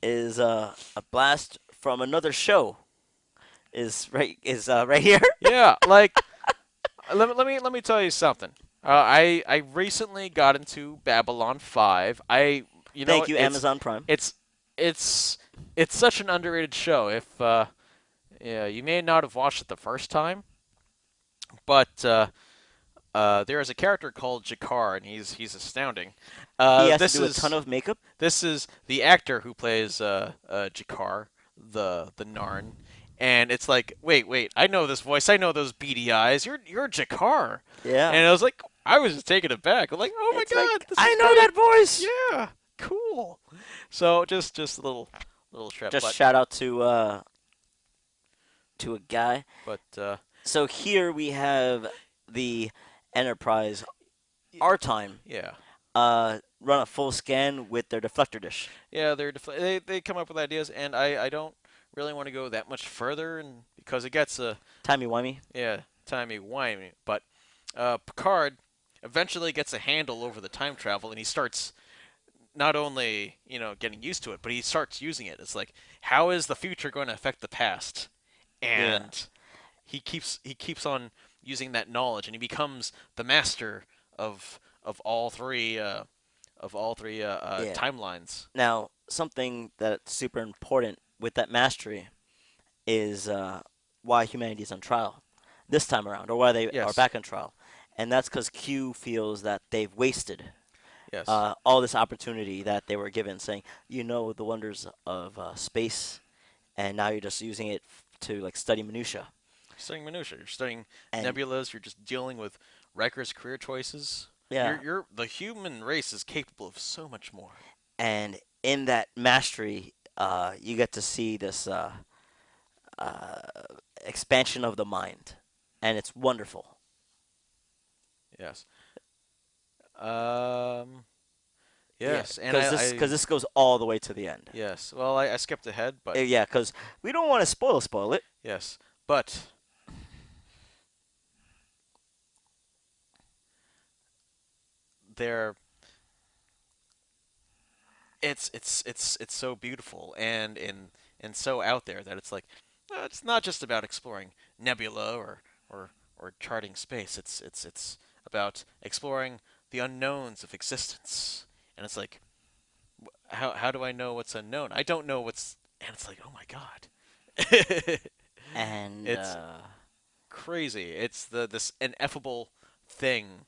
is a blast from another show is right here. Yeah. Like, let me tell you something. I recently got into Babylon 5. Thank you, it's Amazon Prime. it's it's such an underrated show. If yeah, you may not have watched it the first time, but there is a character called Jakar, and he's astounding. He has to This do a ton is of makeup. this is the actor who plays Jakar, the Narn, and it's like, wait, I know this voice, I know those beady eyes. You're Jakar, Yeah. and I was like, I was just taken aback. I'm like, oh my It's god, like this I is know great. that voice. Yeah, cool. So just a little trip, Just shout out to a guy. but So here we have the Enterprise, our time, yeah. run a full scan with their deflector dish. Yeah, they come up with ideas, and I don't really want to go that much further, and because it gets Timey wimey. yeah, timey wimey. But Picard eventually gets a handle over the time travel, and he starts not only getting used to it, but he starts using it. It's like, how is the future going to affect the past? Yeah. And he keeps on using that knowledge, and he becomes the master of all three Yeah. timelines. Now, something that's super important with that mastery is why humanity is on trial this time around, or why they are Yes, back on trial. And that's because Q feels that they've wasted yes. all this opportunity that they were given, saying, you know, the wonders of space, and now you're just using it to like study minutia. You're studying minutia. You're studying And nebulas. You're just dealing with Riker's career choices. yeah, The human race is capable of so much more. and in that mastery, you get to see this uh, expansion of the mind, and it's wonderful. Yes. Um. Yeah, Yes, and because this goes all the way to the end. yes. Well, I skipped ahead, but Yeah, because we don't want to spoil it. yes, but they're it's so beautiful and so out there that it's like it's not just about exploring nebula or charting space. It's about exploring the unknowns of existence. And it's like, how do I know what's unknown? I don't know what's, and it's like, oh my god, And it's crazy. It's this ineffable thing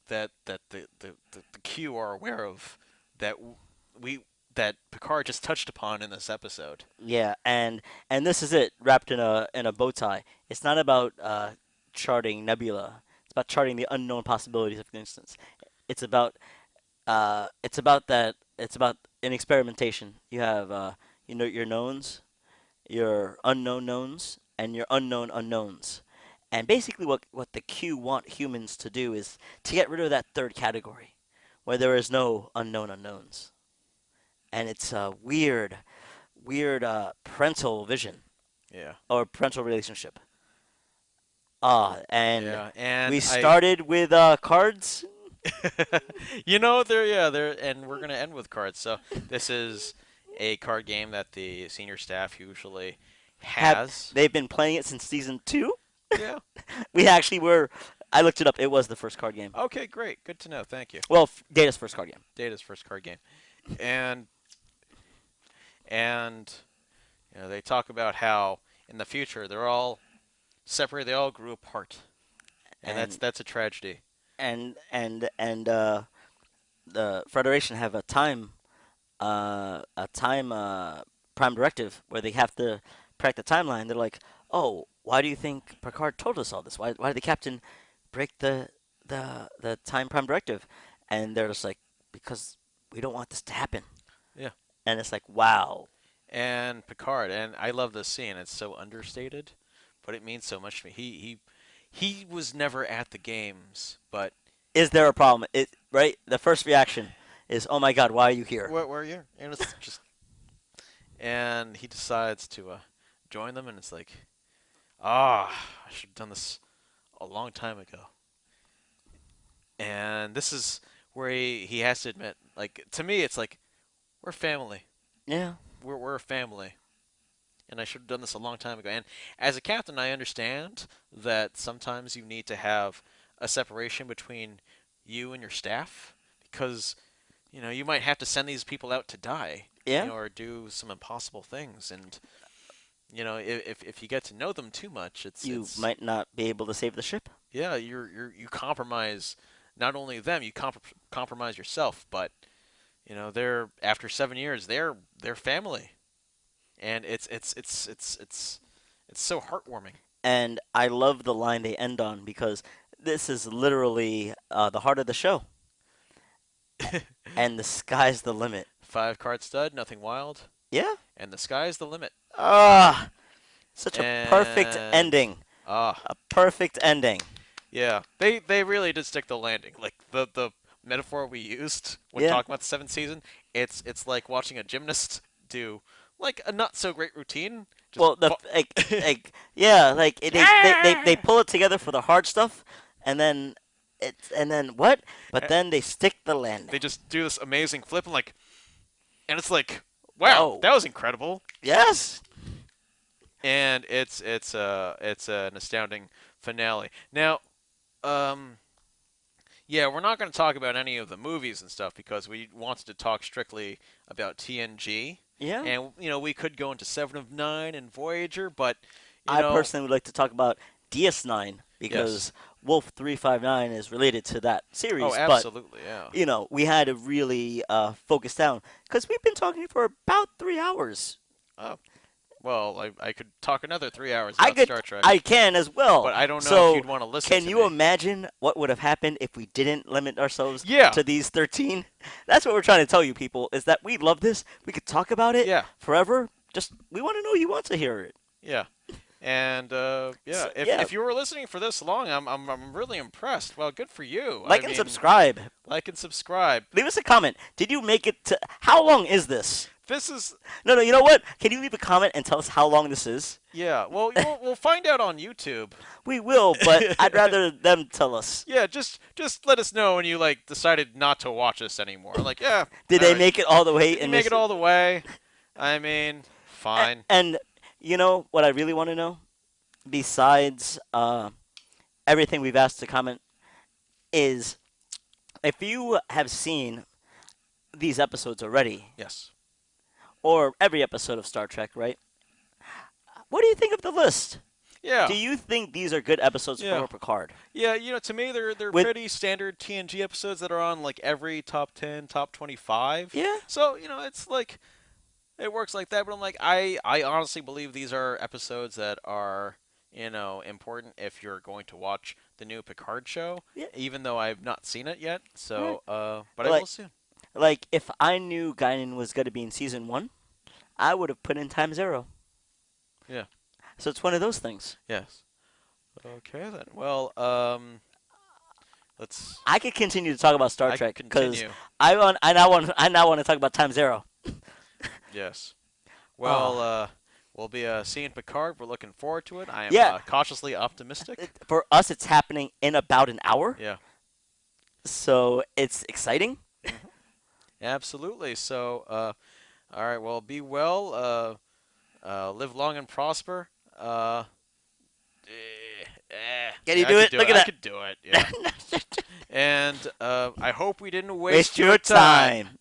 that the Q are aware of that we that Picard just touched upon in this episode. yeah, and this is it wrapped in a bow tie. It's not about charting nebula. It's about charting the unknown possibilities of existence. It's about it's about that. It's about an experimentation. You have you know your knowns, your unknown knowns, and your unknown unknowns. And basically, what the Q want humans to do is to get rid of that third category, where there is no unknown unknowns. And it's a weird parental vision Yeah, or parental relationship. And yeah, and we I, started with cards. there, and we're gonna end with cards. So this is a card game that the senior staff usually Have has. they've been playing it since season 2? Yeah. We actually were. I looked it up. It was the first card game. Okay, great. Good to know. Thank you. Well, Data's first card game. Data's first card game, and and they talk about how in the future they're all separate. They all grew apart, and that's And that's a tragedy. and the Federation have a time prime directive where they have to protect the timeline. They're like, oh, why do you think Picard told us all this? Why did the captain break the time prime directive? And they're just like, because we don't want this to happen. Yeah. And it's like, wow. And Picard, and I love this scene. It's so understated, but it means so much to me. He was never at the games, but Is there a problem? It right? The first reaction is, oh my God, why are you here? where are you? And it's just, and he decides to join them, and it's like, I should have done this a long time ago. And this is where he has to admit, like, to me, it's like, we're family. Yeah. We're a family. And I should have done this a long time ago. And as a captain, I understand that sometimes you need to have a separation between you and your staff because you might have to send these people out to die, Yeah, or do some impossible things. And if you get to know them too much, you it's might not be able to save the ship. yeah, you compromise not only them, you compromise yourself. But they're after 7 years, they're family, and it's so heartwarming. And I love the line they end on because this is literally the heart of the show. And the sky's the limit. 5 card stud, nothing wild, Yeah. and the sky's the limit. Ah, such a perfect And ending. ah, A perfect ending. yeah, they really did stick the landing. Like the metaphor we used when Yeah. talking about the seventh season, it's like watching a gymnast do like a not so great routine. Just Well, the yeah, like they pull it together for the hard stuff, and then what? But then they stick the landing. they just do this amazing flip and it's like, wow, Whoa. that was incredible. Yes. And it's an astounding finale. Now, um, yeah, we're not going to talk about any of the movies and stuff because we wanted to talk strictly about TNG. Yeah. And we could go into Seven of Nine and Voyager, but you I know, personally would like to talk about DS9 yes, because Wolf 359 is related to that oh, series, but absolutely, yeah. we had to really focus down because we've been talking for about 3 hours. Oh, well, I could talk another 3 hours I about could, Star Trek, I can as well. but I don't know if So, you'd want to listen can to you me. imagine what would have happened if we didn't limit ourselves Yeah, to these 13? That's what we're trying to tell you, people, is that we love this. We could talk about it yeah, forever. Just, we want to know you want to hear it. yeah. And yeah, So, if yeah, if you were listening for this long, I'm really impressed. Well, good for you. I like and mean, subscribe. like and subscribe. Leave us a comment. Did you make it to, how long is this? This is No, you know what? Can you leave a comment and tell us how long this is? yeah. Well, we'll find out on YouTube. We will, but I'd rather them tell us. Yeah, just let us know when you decided not to watch us anymore. Like, yeah, Did all they right. make it all the way Did you in make this? it all the way? I mean, fine. And you know what I really want to know? Besides everything we've asked to comment, is if you have seen these episodes already, Yes. or every episode of Star Trek, right? What do you think of the list? Yeah. Do you think these are good episodes Yeah. for Picard? Yeah, to me they're With- pretty standard TNG episodes that are on like every top 10, top 25. Yeah. So, it's like it works like that, but I'm like I honestly believe these are episodes that are, important if you're going to watch the new Picard show, Yeah. even though I've not seen it yet. So, but I Like- will soon. Like, if I knew Guinan was going to be in season 1, I would have put in Time Zero. Yeah. So it's one of those things. Yes. Okay then. Well, let's I could continue to talk about Star I Trek can because continue. I now want to talk about Time Zero. Yes. Well, we'll be seeing Picard. We're looking forward to it. I am Yeah. cautiously optimistic. For us, it's happening in about an hour, Yeah. so it's exciting. Absolutely. So, all right. Well, be well. Live long and prosper. Can you I do could it? Look at I that. could do it. Yeah. And I hope we didn't Waste your time.